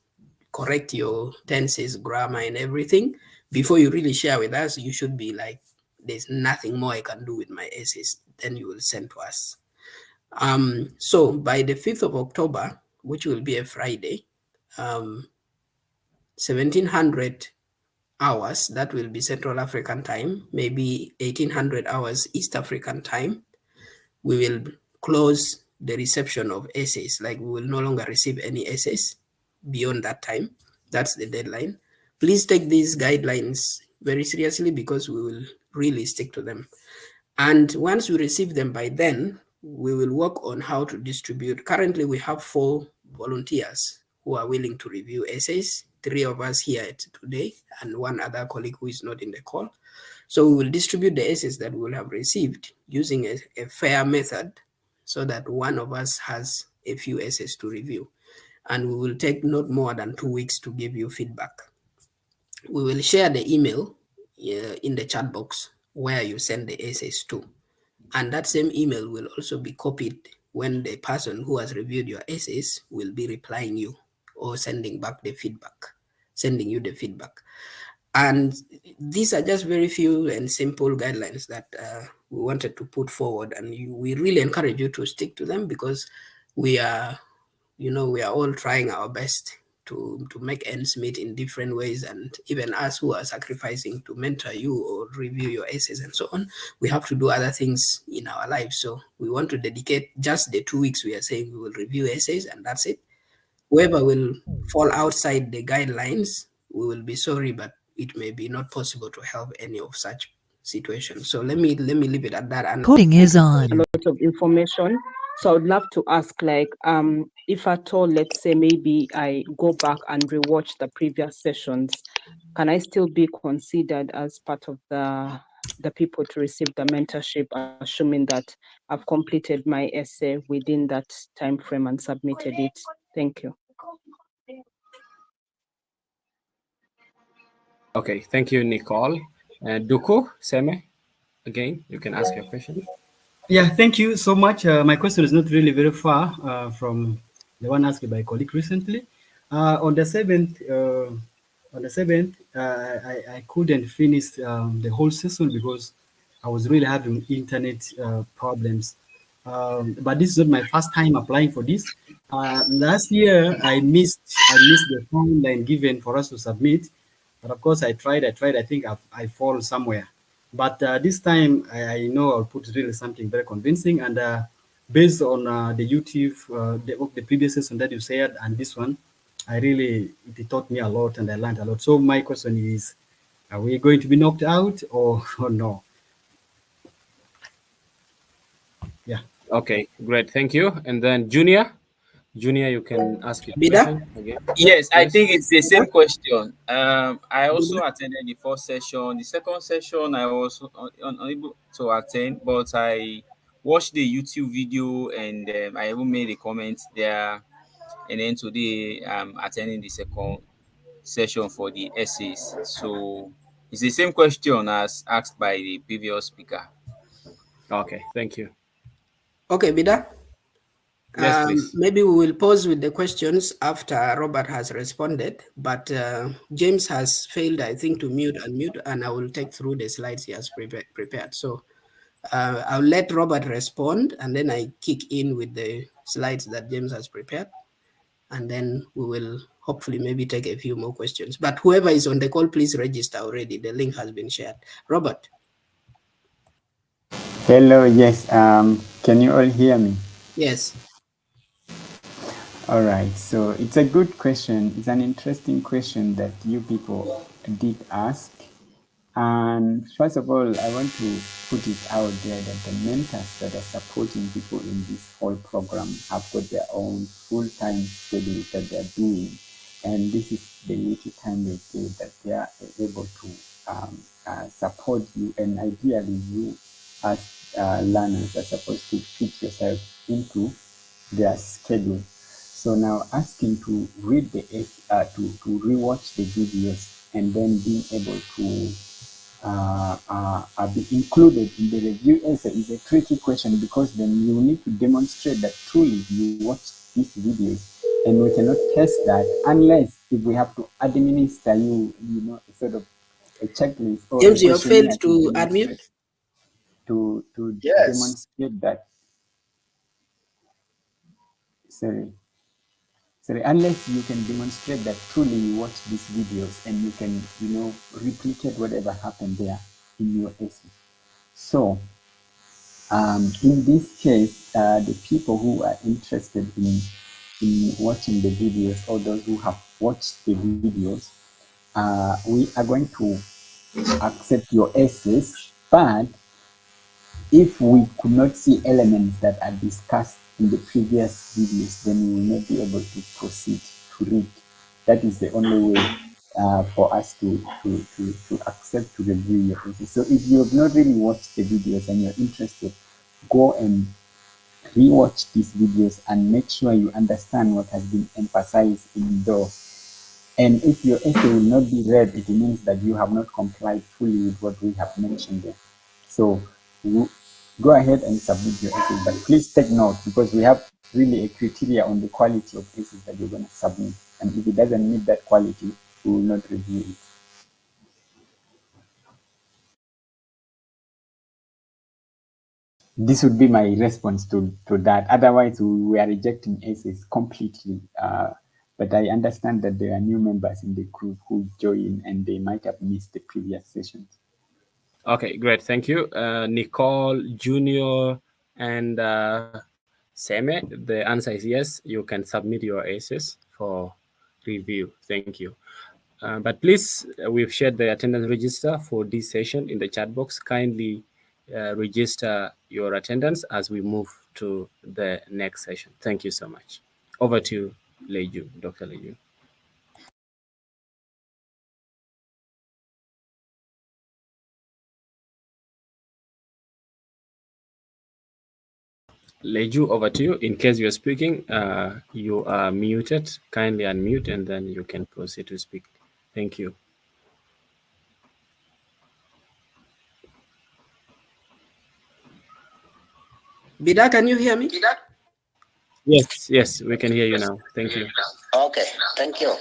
correct your tenses, grammar, and everything. Before you really share with us, you should be like, there's nothing more I can do with my essays. Then you will send to us. So by the 5th of October, which will be a Friday, 1700 hours, that will be Central African time, maybe 1800 hours East African time, we will close the reception of essays. Like, we will no longer receive any essays beyond that time. That's the deadline. Please take these guidelines very seriously, because we will really stick to them. And once we receive them by then, we will work on how to distribute. Currently, we have 4 volunteers who are willing to review essays, 3 of us here today and one other colleague who is not in the call. So we will distribute the essays that we will have received using a fair method so that one of us has a few essays to review. And we will take not more than 2 weeks to give you feedback. We will share the email in the chat box where you send the essays to. And that same email will also be copied when the person who has reviewed your essays will be replying you or sending back the feedback, sending you the feedback. And these are just very few and simple guidelines that we wanted to put forward. And we really encourage you to stick to them because we are all trying our best to make ends meet in different ways. And even us who are sacrificing to mentor you or review your essays and so on, we have to do other things in our lives. So we want to dedicate just the 2 weeks we are saying we will review essays, and that's it. Whoever will fall outside the guidelines, we will be sorry, but it may be not possible to help any of such situations. So let me leave it at that. And Recording is on. A lot of information. So I would love to ask, like, if at all, let's say maybe I go back and rewatch the previous sessions, can I still be considered as part of the people to receive the mentorship, assuming that I've completed my essay within that time frame and submitted it? Thank you. Okay, thank you, Nicole. Duku, Seme, again, you can ask your question. Yeah, thank you so much. My question is not really very far from the one asked by a colleague recently. On the 7th, I couldn't finish the whole session because I was really having internet problems. But this is not my first time applying for this. Last year, I missed the timeline given for us to submit. But of course, I tried. I think I fall somewhere. But this time, I know I'll put really something very convincing. And based on the YouTube, the previous session that you said, and this one, it taught me a lot and I learned a lot. So my question is, are we going to be knocked out or no? Yeah. Okay, great. Thank you. And then Junior, you can ask your Bida? question again. Yes, I Yes. think it's the same question. I also attended the first session. The second session, I was unable to attend, but I watched the YouTube video and I even made a comment there. And then today, I'm attending the second session for the essays. So it's the same question as asked by the previous speaker. Okay, thank you. Okay, Bida? Yes, please. Maybe we will pause with the questions after Robert has responded, but James has failed, I think, to unmute, and I will take through the slides he has prepared. So I'll let Robert respond, and then I kick in with the slides that James has prepared, and then we will hopefully maybe take a few more questions. But whoever is on the call, please register already. The link has been shared. Robert. Hello, yes. Can you all hear me? Yes. All right, so it's a good question. It's an interesting question that you people did ask. And first of all, I want to put it out there that the mentors that are supporting people in this whole program have got their own full-time schedule that they're doing. And this is the little time they get that they are able to support you. And ideally, you as learners are supposed to fit yourself into their schedule. So now asking to read to rewatch the videos and then being able to be included in the review essay is a tricky question, because then you need to demonstrate that truly you watch these videos, and we cannot test that unless if we have to administer sort of a checklist or James, a you have failed questionnaire to admit. to Yes. demonstrate that. Sorry, unless you can demonstrate that truly you watch these videos and you can, replicate whatever happened there in your essay. So, in this case, the people who are interested in watching the videos, or those who have watched the videos, we are going to accept your essays, but if we could not see elements that are discussed in the previous videos, then we will not be able to proceed to read That is the only way for us to accept to review your essay. So if you have not really watched the videos and you're interested, go and rewatch these videos and make sure you understand what has been emphasized in those. And if your essay will not be read, it means that you have not complied fully with what we have mentioned there. So go ahead and submit your essay, but please take note, because we have really a criteria on the quality of essays that you're going to submit. And if it doesn't meet that quality, we will not review it. This would be my response to that. Otherwise, we are rejecting essays completely. But I understand that there are new members in the group who join and they might have missed the previous sessions. Okay, great. Thank you. Nicole, Junior, and Seme, the answer is yes. You can submit your essays for review. Thank you. But please, we've shared the attendance register for this session in the chat box. Kindly register your attendance as we move to the next session. Thank you so much. Over to Leju, Dr. Leju. Leju, over to you. In case you're speaking, you are muted. Kindly unmute and then you can proceed to speak. Thank you. Bida, can you hear me? Yes, we can hear you now. Thank you. Okay, thank you.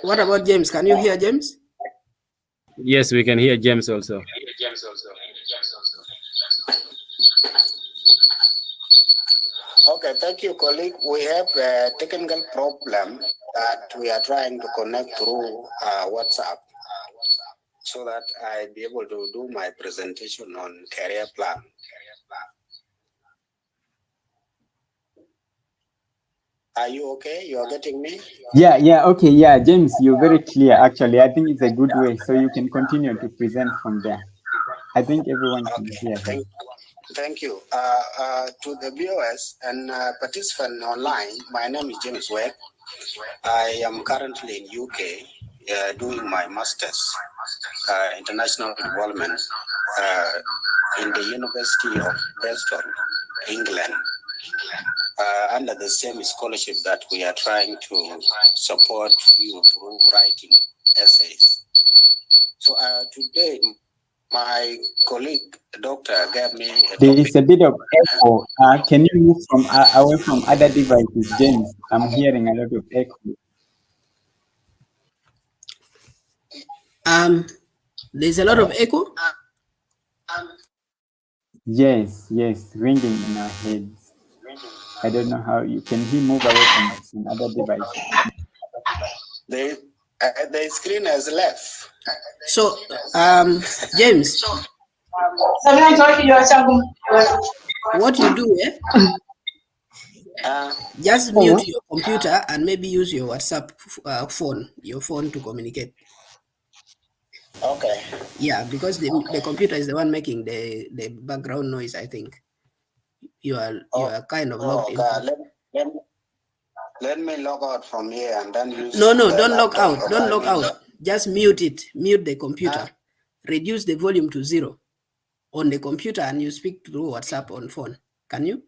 What about James? Can you hear James? Yes, we can hear James also. Okay, thank you, colleague. We have a technical problem that we are trying to connect through WhatsApp so that I be able to do my presentation on career plan. Are you okay? You are getting me? Yeah, okay, yeah, James, you're very clear. Actually, I think it's a good way, so you can continue to present from there. I think everyone can hear him. Thank you. To the viewers and participants online, my name is James Webb. I am currently in UK doing my master's international development in the University of Bristol, England, under the same scholarship that we are trying to support you through writing essays. So today, my colleague, doctor, gave me a There topic. is a bit of echo. Can you move from away from other devices, James? I'm hearing a lot of echo. There's a lot of echo. Yes, ringing in our heads. I don't know how you can he move away from some other devices. The screen has left. So, James, what you do, just mute your computer and maybe use your WhatsApp phone, your phone to communicate. Okay. Yeah, because the computer is the one making the background noise. I think you are kind of logged in. Let me log out from here and then use. No, don't log out. Don't log out. Just mute it. Mute the computer. Reduce the volume to 0 on the computer, and you speak through WhatsApp on phone. Can you?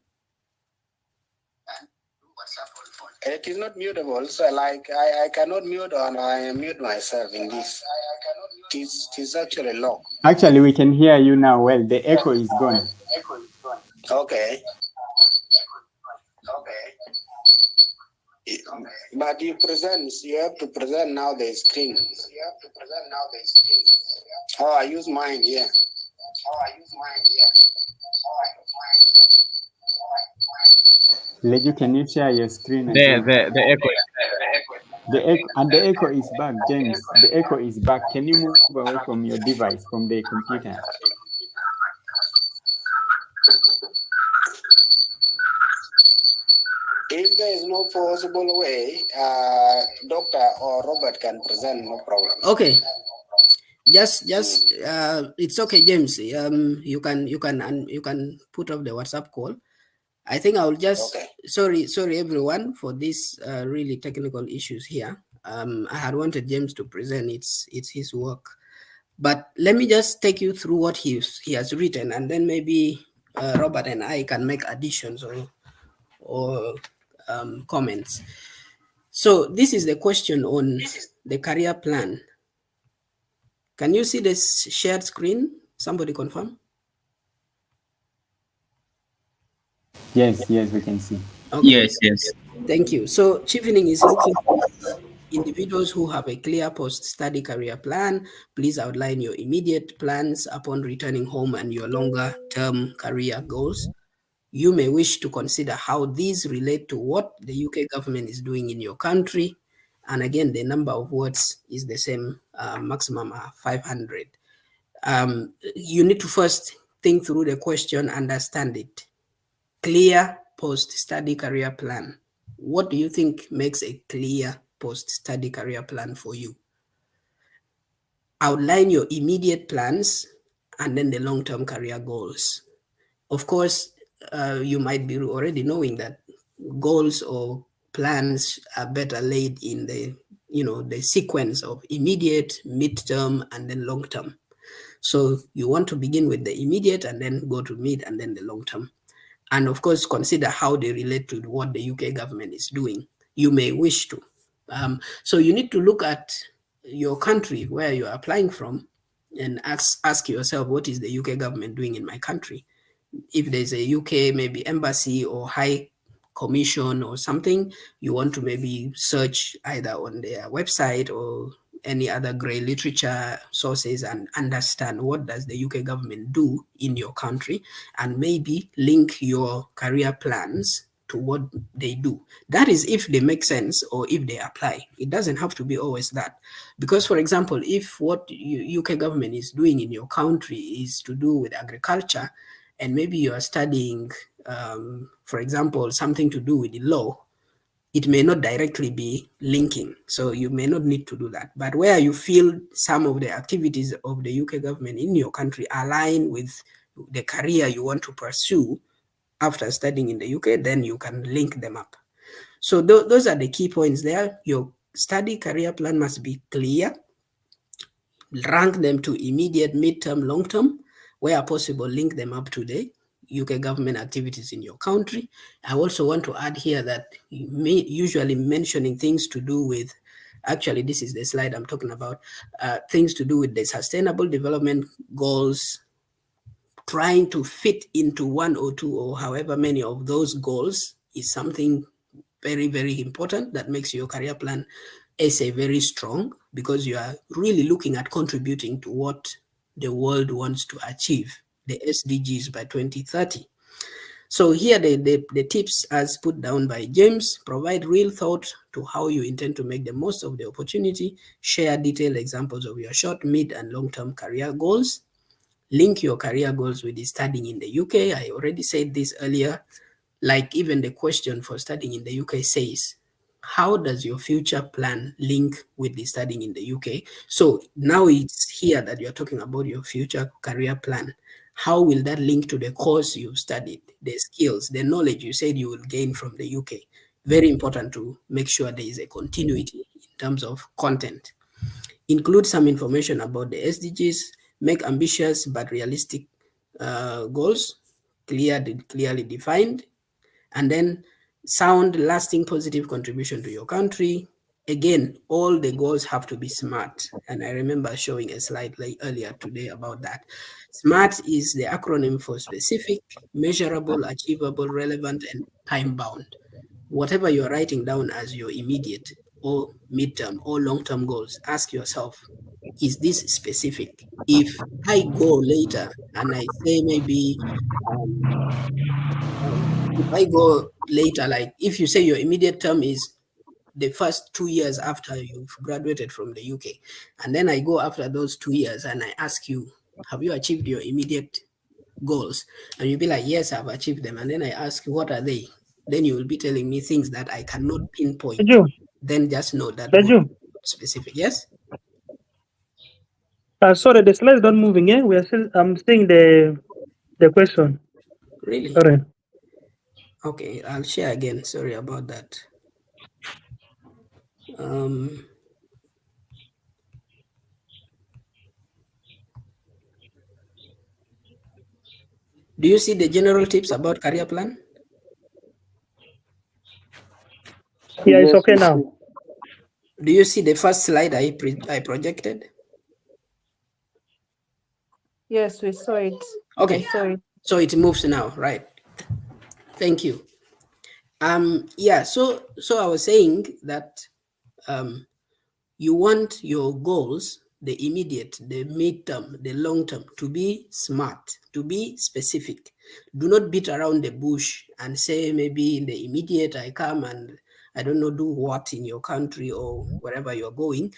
It is not mutable, so like I cannot mute or I mute myself in this. It is actually locked. Actually, we can hear you now well. The echo is gone. Okay. But you have to present now the screen. Oh, I use mine here. Leju, can you share your screen There, again? the echo. The echo is back, James. The echo is back. Can you move away from your device, from the computer? If there is no possible way, Doctor or Robert can present, no problem. Okay. Just it's okay, James. You can put off the WhatsApp call. I think I'll just sorry everyone for these really technical issues here. I had wanted James to present. It's his work, but let me just take you through what he has written, and then maybe Robert and I can make additions or comments. So this is the question on the career plan. Can you see this shared screen? Somebody confirm? Yes, yes, we can see. Okay. Yes. Thank you. So Chevening is looking for individuals who have a clear post-study career plan. Please outline your immediate plans upon returning home and your longer-term career goals. You may wish to consider how these relate to what the UK government is doing in your country. And again, the number of words is the same, maximum 500. You need to first think through the question, understand it. Clear post-study career plan. What do you think makes a clear post-study career plan for you? Outline your immediate plans and then the long-term career goals. Of course, you might be already knowing that goals or plans are better laid in the sequence of immediate, midterm, and then long-term. So you want to begin with the immediate and then go to mid and then the long-term. And of course, consider how they relate to what the UK government is doing. You may wish to. So you need to look at your country where you're applying from and ask yourself, what is the UK government doing in my country? If there's a UK maybe embassy or high commission or something, you want to maybe search either on their website or any other grey literature sources and understand what does the UK government do in your country, and maybe link your career plans to what they do. That is if they make sense or if they apply. It doesn't have to be always that. Because, for example, if what UK government is doing in your country is to do with agriculture, and maybe you are studying, for example, something to do with the law, it may not directly be linking. So you may not need to do that. But where you feel some of the activities of the UK government in your country align with the career you want to pursue after studying in the UK, then you can link them up. So those are the key points there. Your study career plan must be clear. Rank them to immediate, midterm, long-term. Where possible, link them up to the UK government activities in your country. I also want to add here that usually mentioning things to do with, actually this is the slide I'm talking about, things to do with the sustainable development goals, trying to fit into one or two or however many of those goals is something very, very important that makes your career plan essay very strong, because you are really looking at contributing to what the world wants to achieve, the SDGs by 2030. So here the tips as put down by James: provide real thought to how you intend to make the most of the opportunity, share detailed examples of your short, mid, and long-term career goals, link your career goals with the studying in the UK. I already said this earlier. Like even the question for studying in the UK says, how does your future plan link with the studying in the UK? So now it's here that you're talking about your future career plan. How will that link to the course you've studied, the skills, the knowledge you said you will gain from the UK? Very important to make sure there is a continuity in terms of content. Include some information about the SDGs, make ambitious but realistic goals, clearly defined, and then sound lasting positive contribution to your country. Again, all the goals have to be SMART. And I remember showing a slide like earlier today about that. SMART is the acronym for specific, measurable, achievable, relevant, and time bound. Whatever you're writing down as your immediate or midterm or long-term goals, ask yourself, is this specific? If I go later and I say maybe, if I go later, like if you say your immediate term is the first 2 years after you've graduated from the UK, and then I go after those 2 years and I ask you, have you achieved your immediate goals? And you'll be like, yes, I've achieved them. And then I ask, what are they? Then you will be telling me things that I cannot pinpoint. Leju, Then just know that goal Leju. is specific. Yes? Sorry, the slide's not moving. Yeah, we are still. I'm seeing the question. Really? Sorry. Okay, I'll share again. Sorry about that. Do you see the general tips about career plan? Yeah, it's Yes, okay we now. see. Do you see the first slide I projected? Yes, we saw it. Okay, so it moves now, right? Thank you. Yeah, so I was saying that you want your goals, the immediate, the midterm, the long term, to be smart, to be specific. Do not beat around the bush and say maybe in the immediate I come and I don't know do what in your country or wherever you're going.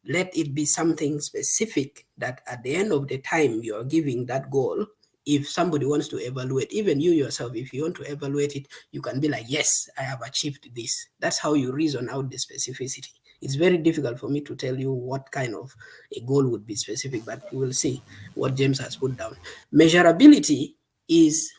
Let it be something specific that at the end of the time you're giving that goal, if somebody wants to evaluate, even you yourself, if you want to evaluate it, you can be like, yes, I have achieved this. That's how you reason out the specificity. It's very difficult for me to tell you what kind of a goal would be specific, but you will see what James has put down. Measurability is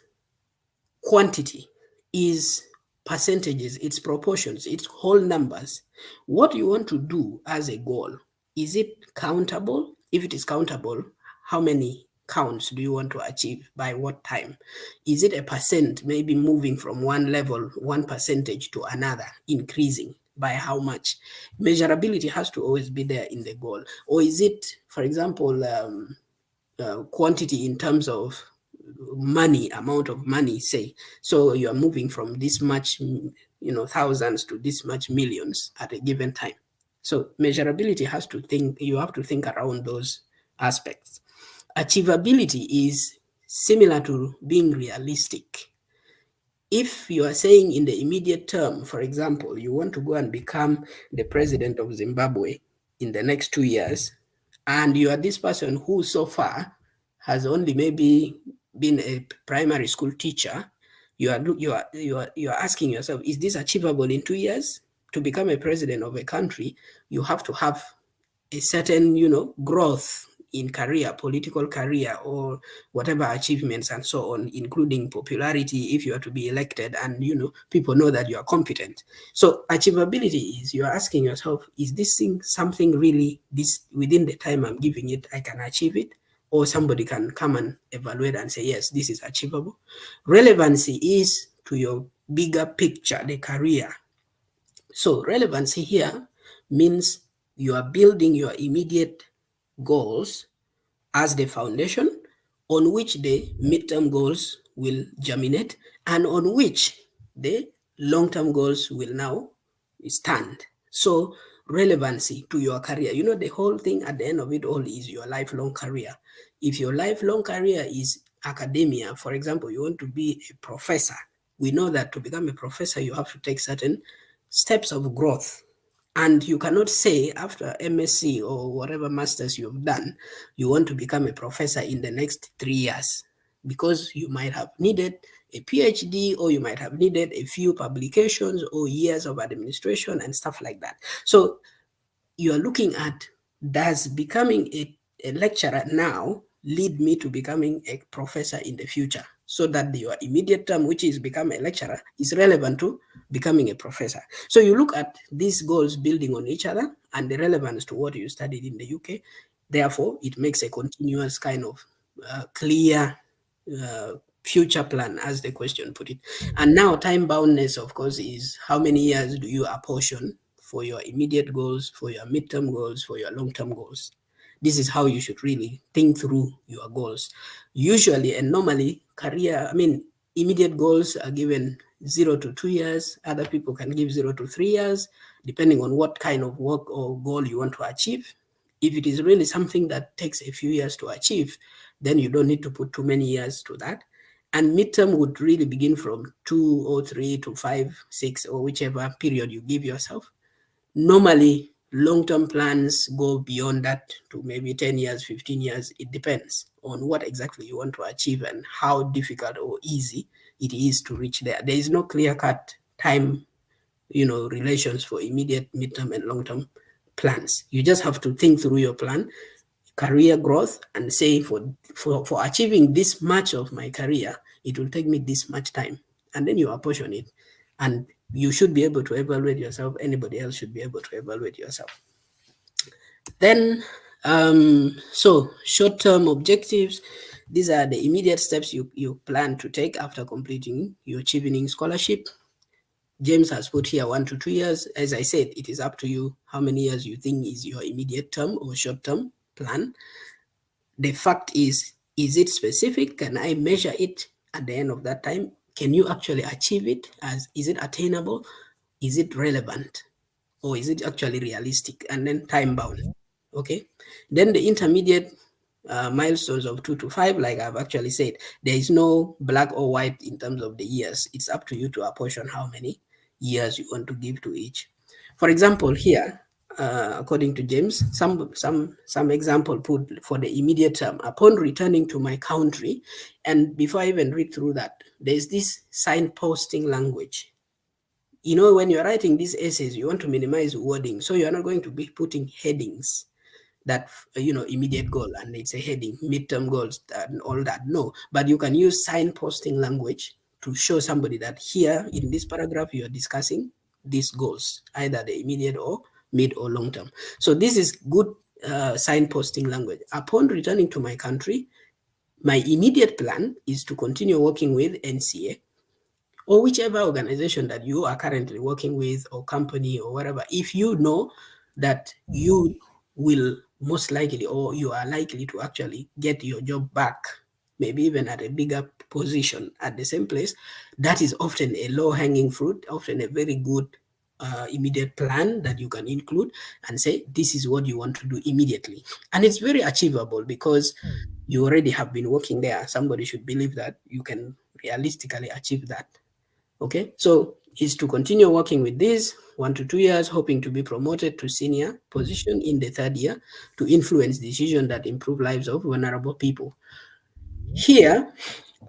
quantity, is percentages, it's proportions, it's whole numbers. What you want to do as a goal, is it countable? If it is countable, how many counts do you want to achieve by what time? Is it a percent, maybe moving from one level, one percentage to another, increasing by how much? Measurability has to always be there in the goal. Or is it, for example, quantity in terms of money, amount of money, say. So you are moving from this much, thousands to this much millions at a given time. So measurability has to think, you have to think around those aspects. Achievability is similar to being realistic. If you are saying in the immediate term, for example, you want to go and become the president of Zimbabwe in the next 2 years, and you are this person who so far has only maybe been a primary school teacher, you are asking yourself, is this achievable in 2 years? To become a president of a country, you have to have a certain, growth in career, political career, or whatever achievements and so on, including popularity if you are to be elected, and people know that you are competent. So achievability is, you are asking yourself, is this thing something really, this within the time I'm giving it, I can achieve it? Or somebody can come and evaluate and say, yes, this is achievable. Relevancy is to your bigger picture, the career. So relevancy here means you are building your immediate goals as the foundation on which the midterm goals will germinate and on which the long-term goals will now stand. So relevancy to your career, the whole thing at the end of it all is your lifelong career. If your lifelong career is academia, for example, you want to be a professor, we know that to become a professor, you have to take certain steps of growth. And you cannot say after MSc or whatever masters you've done, you want to become a professor in the next 3 years, because you might have needed a PhD, or you might have needed a few publications or years of administration and stuff like that. So you are looking at, does becoming a lecturer now lead me to becoming a professor in the future, so that your immediate term, which is become a lecturer, is relevant to becoming a professor. So you look at these goals building on each other and the relevance to what you studied in the UK. Therefore, it makes a continuous kind of clear future plan, as the question put it. And now time boundness, of course, is how many years do you apportion for your immediate goals, for your midterm goals, for your long-term goals. This is how you should really think through your goals. Usually and normally immediate goals are given 0 to 2 years. Other people can give 0 to 3 years, depending on what kind of work or goal you want to achieve. If it is really something that takes a few years to achieve, then you don't need to put too many years to that. And midterm would really begin from 2 or 3 to 5, 6, or whichever period you give yourself. Normally, long-term plans go beyond that to maybe 10 years, 15 years. It depends on what exactly you want to achieve and how difficult or easy it is to reach there. There is no clear-cut time, relations for immediate, midterm, and long-term plans. You just have to think through your plan, career growth, and say for achieving this much of my career, it will take me this much time. And then you apportion it. And you should be able to evaluate yourself. Anybody else should be able to evaluate yourself. Then, so short-term objectives. These are the immediate steps you plan to take after completing your Chevening scholarship. James has put here 1 to 2 years. As I said, it is up to you how many years you think is your immediate term or short-term plan. The fact is it specific? Can I measure it at the end of that time? Can you actually achieve it? Is it attainable? Is it relevant? Or is it actually realistic? And then time bound. Okay. Then the intermediate milestones of 2 to 5, like I've actually said, there is no black or white in terms of the years. It's up to you to apportion how many years you want to give to each. For example, here, according to James, some example put for the immediate term. Upon returning to my country, and before I even read through that, there's this signposting language. You know, when you're writing these essays, you want to minimize wording, so you're not going to be putting headings that immediate goal and it's a heading, midterm goals and all that. No, but you can use signposting language to show somebody that here in this paragraph you are discussing these goals, either the immediate or mid or long term. So this is good signposting language. Upon returning to my country, my immediate plan is to continue working with NCA or whichever organization that you are currently working with, or company or whatever. If you know that you will most likely, or you are likely to actually get your job back, maybe even at a bigger position at the same place, that is often a low-hanging fruit, often a very good immediate plan that you can include and say, this is what you want to do immediately. And it's very achievable because you already have been working there. Somebody should believe that you can realistically achieve that. Okay, so is to continue working with this 1 to 2 years, hoping to be promoted to senior position in the 3rd year to influence decisions that improve lives of vulnerable people. Here,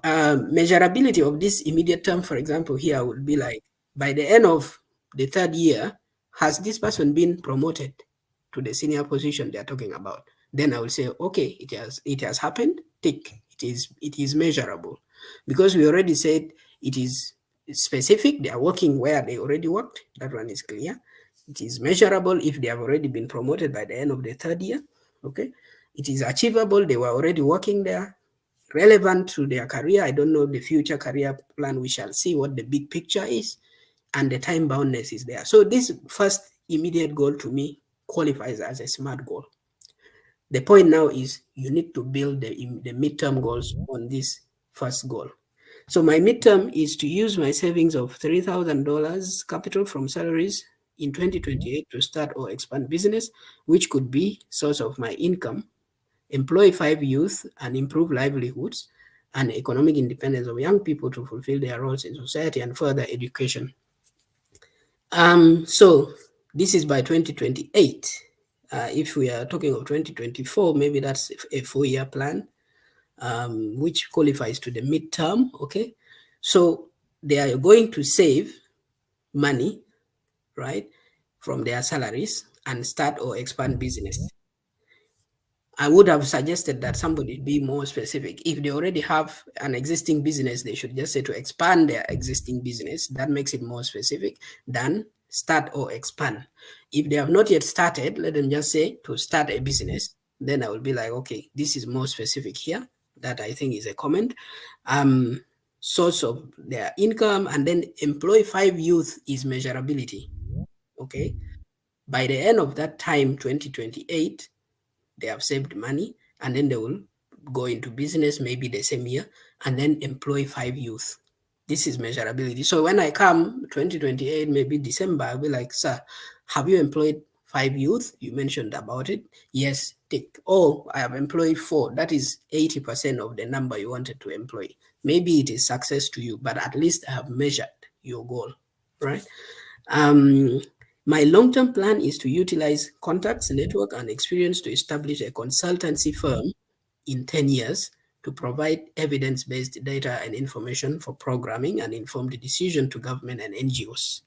measurability of this immediate term, for example, here would be like, by the end of the 3rd year, has this person been promoted to the senior position they're talking about? Then I will say, okay, it has happened, tick, it is measurable. Because we already said it is specific, they are working where they already worked, that one is clear. It is measurable if they have already been promoted by the end of the 3rd year, okay? It is achievable, they were already working there, relevant to their career. I don't know the future career plan. We shall see what the big picture is, and the time boundness is there. So this first immediate goal to me qualifies as a SMART goal. The point now is you need to build the midterm goals on this first goal. So my midterm is to use my savings of $3,000 capital from salaries in 2028 to start or expand business, which could be source of my income, employ 5 youth and improve livelihoods and economic independence of young people to fulfill their roles in society and further education. So this is by 2028. If we are talking of 2024, maybe that's a 4-year plan, which qualifies to the midterm, okay? So they are going to save money, right, from their salaries and start or expand business. I would have suggested that somebody be more specific. If they already have an existing business, they should just say to expand their existing business. That makes it more specific than start or expand. If they have not yet started, let them just say to start a business. Then I will be like, okay, this is more specific here. That I think is a comment. Source of their income, and then employ 5 youth is measurability. Okay. By the end of that time, 2028, they have saved money, and then they will go into business maybe the same year and then employ 5 youth. This is measurability. So when I come 2028, maybe December, I'll be like, sir, have you employed 5 youth? You mentioned about it. Yes, tick. Oh, I have employed 4. That is 80% of the number you wanted to employ. Maybe it is success to you, but at least I have measured your goal, right? My long-term plan is to utilize contacts, network, and experience to establish a consultancy firm in 10 years to provide evidence-based data and information for programming and informed decision to government and NGOs.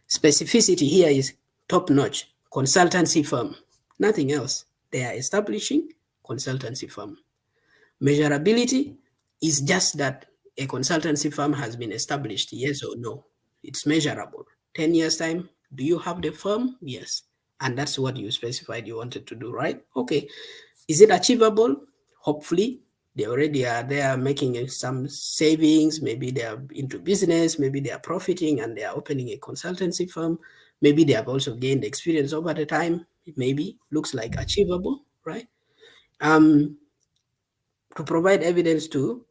Specificity here is top-notch, consultancy firm, nothing else. They are establishing consultancy firm. Measurability is just that a consultancy firm has been established, yes or no. It's measurable. 10 years time, do you have the firm? Yes. And that's what you specified you wanted to do, right? Okay. Is it achievable? Hopefully, They already are there making some savings. Maybe they are into business. Maybe they are profiting and they are opening a consultancy firm. Maybe they have also gained experience over the time. Maybe looks like achievable, right? To provide evidence to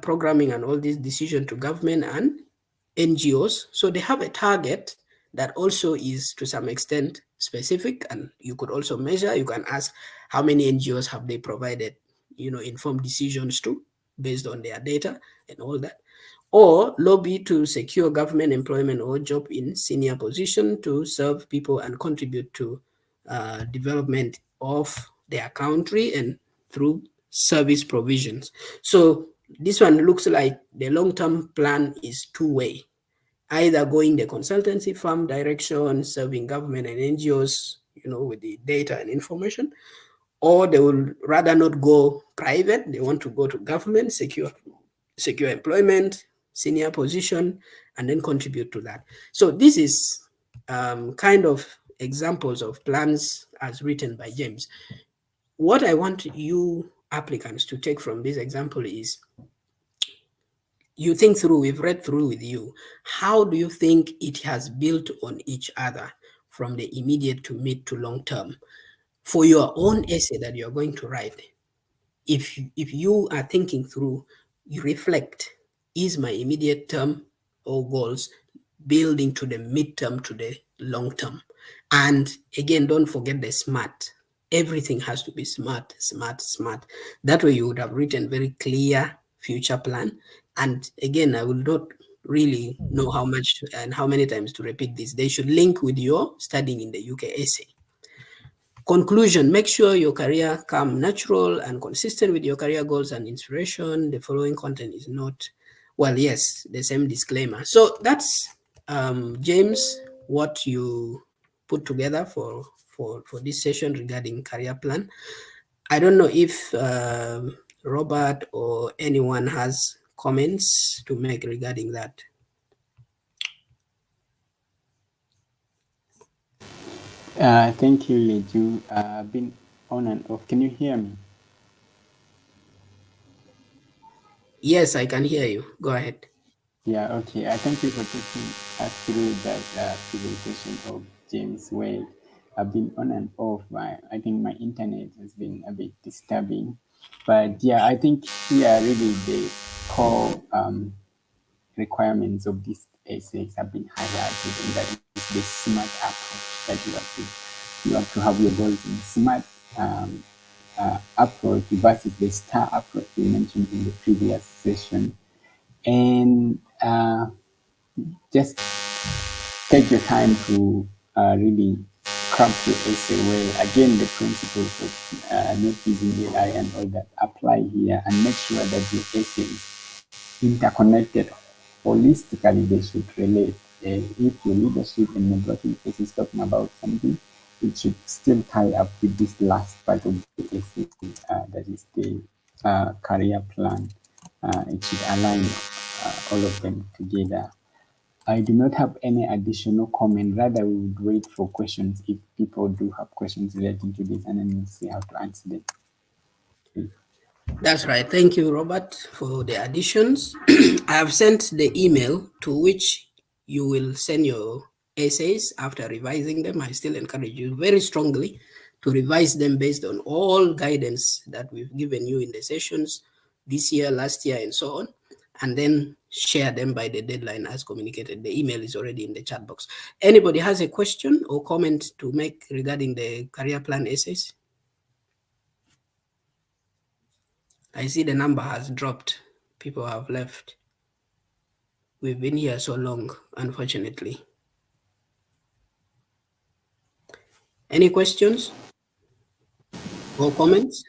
programming and all these decision to government and NGOs. So they have a target that also is to some extent specific, and you could also measure. You can ask how many NGOs have they provided, informed decisions to based on their data and all that, or lobby to secure government employment or job in senior position to serve people and contribute to development of their country and through service provisions. So this one looks like the long-term plan is two-way, either going the consultancy firm direction, serving government and NGOs, with the data and information, or they will rather not go private. They want to go to government, secure employment, senior position, and then contribute to that. So this is kind of examples of plans as written by James. What I want you applicants to take from this example is you think through, we've read through with you, how do you think it has built on each other from the immediate to mid to long term? For your own essay that you're going to write, if you are thinking through, you reflect, is my immediate term or goals building to the midterm to the long term? And again, don't forget the smart. Everything has to be smart, smart, smart. That way you would have written very clear future plan. And again, I will not really know how much and how many times to repeat this. They should link with your studying in the UK essay. Conclusion, make sure your career come natural and consistent with your career goals and inspiration. The following content is not, well, yes, the same disclaimer. So that's, James, what you put together for this session regarding career plan. I don't know if Robert or anyone has comments to make regarding that. Thank you, Leju. I've been on and off. Can you hear me? Yes, I can hear you. Go ahead. Yeah, okay. I thank you for taking us through that presentation of James Wade. I've been on and off. I think my internet has been a bit disturbing. But yeah, I think here really the core requirements of these essays have been highlighted, and that is the smart approach that you have to have your goals in smart approach versus the star approach we mentioned in the previous session. And just take your time to really craft your essay well. Again, the principles of not using AI and all that apply here, and make sure that your essay is interconnected. Holistically, they should relate. If your leadership and networking essay is talking about something, it should still tie up with this last part of the essay, that is the career plan. It should align all of them together. I do not have any additional comment. Rather, we would wait for questions if people do have questions relating to this, and then we'll see how to answer them. That's right. Thank you, Robert, for the additions. I have sent the email to which you will send your essays after revising them. I still encourage you very strongly to revise them based on all guidance that we've given you in the sessions this year, last year, and so on, and then share them by the deadline as communicated. The email is already in the chat box. Anybody has a question or comment to make regarding the career plan essays? I see the number has dropped. People have left. We've been here so long, unfortunately. Any questions or comments?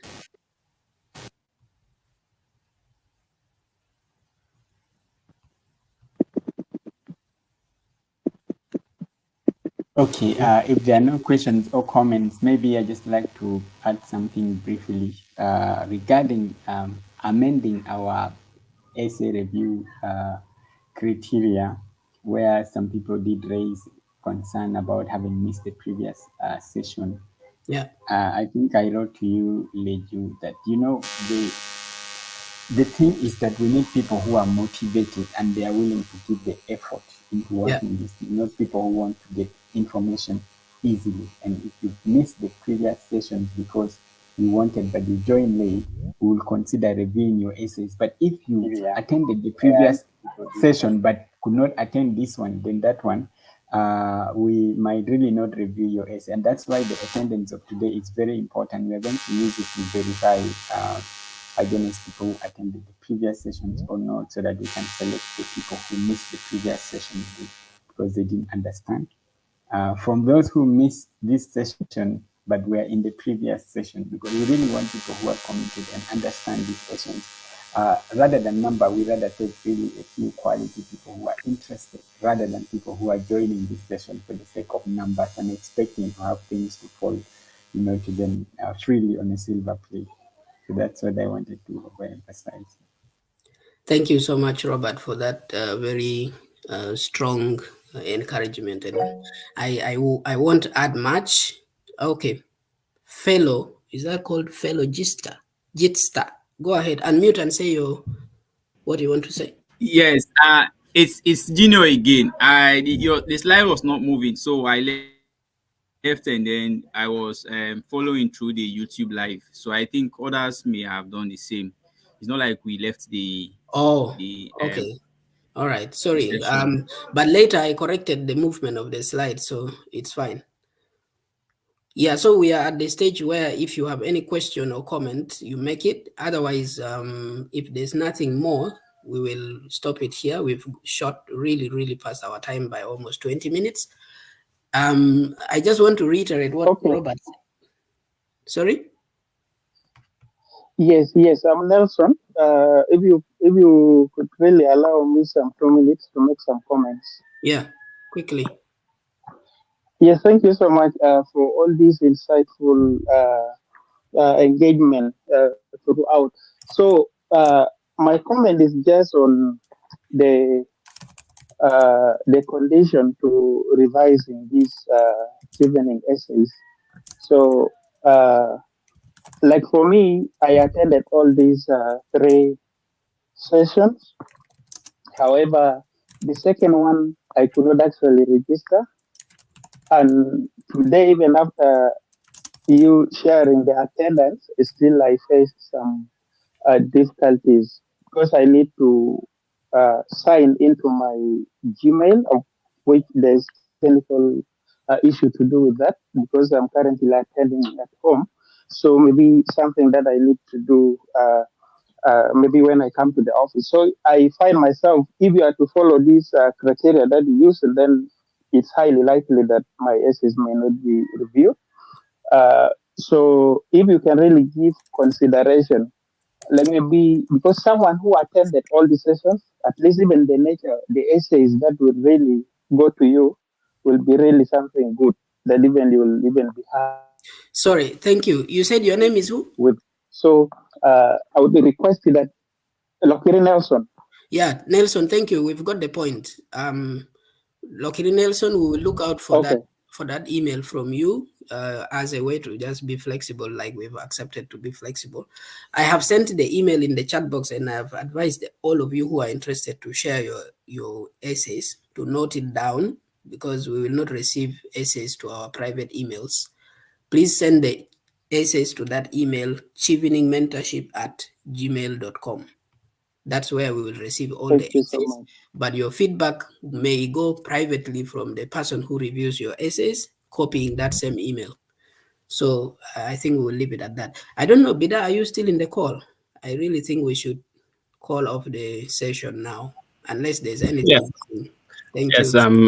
Okay, if there are no questions or comments, maybe I just like to add something briefly regarding amending our essay review criteria, where some people did raise concern about having missed the previous session. Yeah. I think I wrote to you, Leju, that the the thing is that we need people who are motivated and they are willing to give the effort into Yeah. working this thing, not people who want to get information easily. And if you miss the previous sessions because you wanted but you joined late, we will consider reviewing your essays. But if you Yeah. attended the previous session but could not attend this one, then that one we might really not review your essay. And that's why the attendance of today is very important. We are going to use it to verify against people who attended the previous sessions or not, so that we can select the people who missed the previous sessions because they didn't understand. From those who missed this session but were in the previous session, because we really want people who are committed and understand these sessions. Rather than number, we rather take really a few quality people who are interested, rather than people who are joining this session for the sake of numbers and expecting to have things to fall, to them freely on a silver plate. So that's what I wanted to overemphasize. Thank you so much, Robert, for that very strong encouragement. And I won't add much. Okay. Fellow, is that called fellow Gista? Jitsta. Go ahead, unmute and say what you want to say. Yes, it's Gino again. The slide was not moving, so I left and then I was following through the YouTube live. So I think others may have done the same. It's not like we left the Oh, okay. All right. Sorry. session. But later I corrected the movement of the slide, so it's fine. Yeah, so we are at the stage where if you have any question or comment, you make it. Otherwise, if there's nothing more, we will stop it here. We've shot really past our time by almost 20 minutes. I just want to reiterate what Okay. Robert said. Sorry? Yes, yes. I'm Nelson. If you could really allow me some 2 minutes to make some comments. Yeah, quickly. Yes, thank you so much for all these insightful engagement throughout. So my comment is just on the the condition to revising these Chevening essays. So, like for me, I attended all these three sessions. However, the second one I could not actually register, and today, even after you sharing the attendance, still I faced some difficulties because I need to sign into my Gmail, of which there's technical issue to do with that because I'm currently attending at home. So maybe something that I need to do maybe when I come to the office. So I find myself, if you are to follow these criteria that you use, then it's highly likely that my essays may not be reviewed. Uh, so if you can really give consideration, like maybe because someone who attended all the sessions, at least even the nature, the essays that will really go to you will be really something good that even you will even be happy Sorry, thank you. You said your name is who? with. So I would be requesting that Lokiri Nelson. Yeah, Nelson, thank you. We've got the point. Luckily, Nelson, we will look out for Okay. that email from you as a way to just be flexible, like we've accepted to be flexible. I have sent the email in the chat box, and I've advised all of you who are interested to share your essays to note it down, because we will not receive essays to our private emails. Please send the essays to that email, cheveningmentorship@gmail.com. That's where we will receive all the Thank you so essays. much. But your feedback may go privately from the person who reviews your essays, copying that same email. So I think we'll leave it at that. I don't know, Bida, are you still in the call? I really think we should call off the session now, unless there's Yes, anything. Thank yes, you. I'm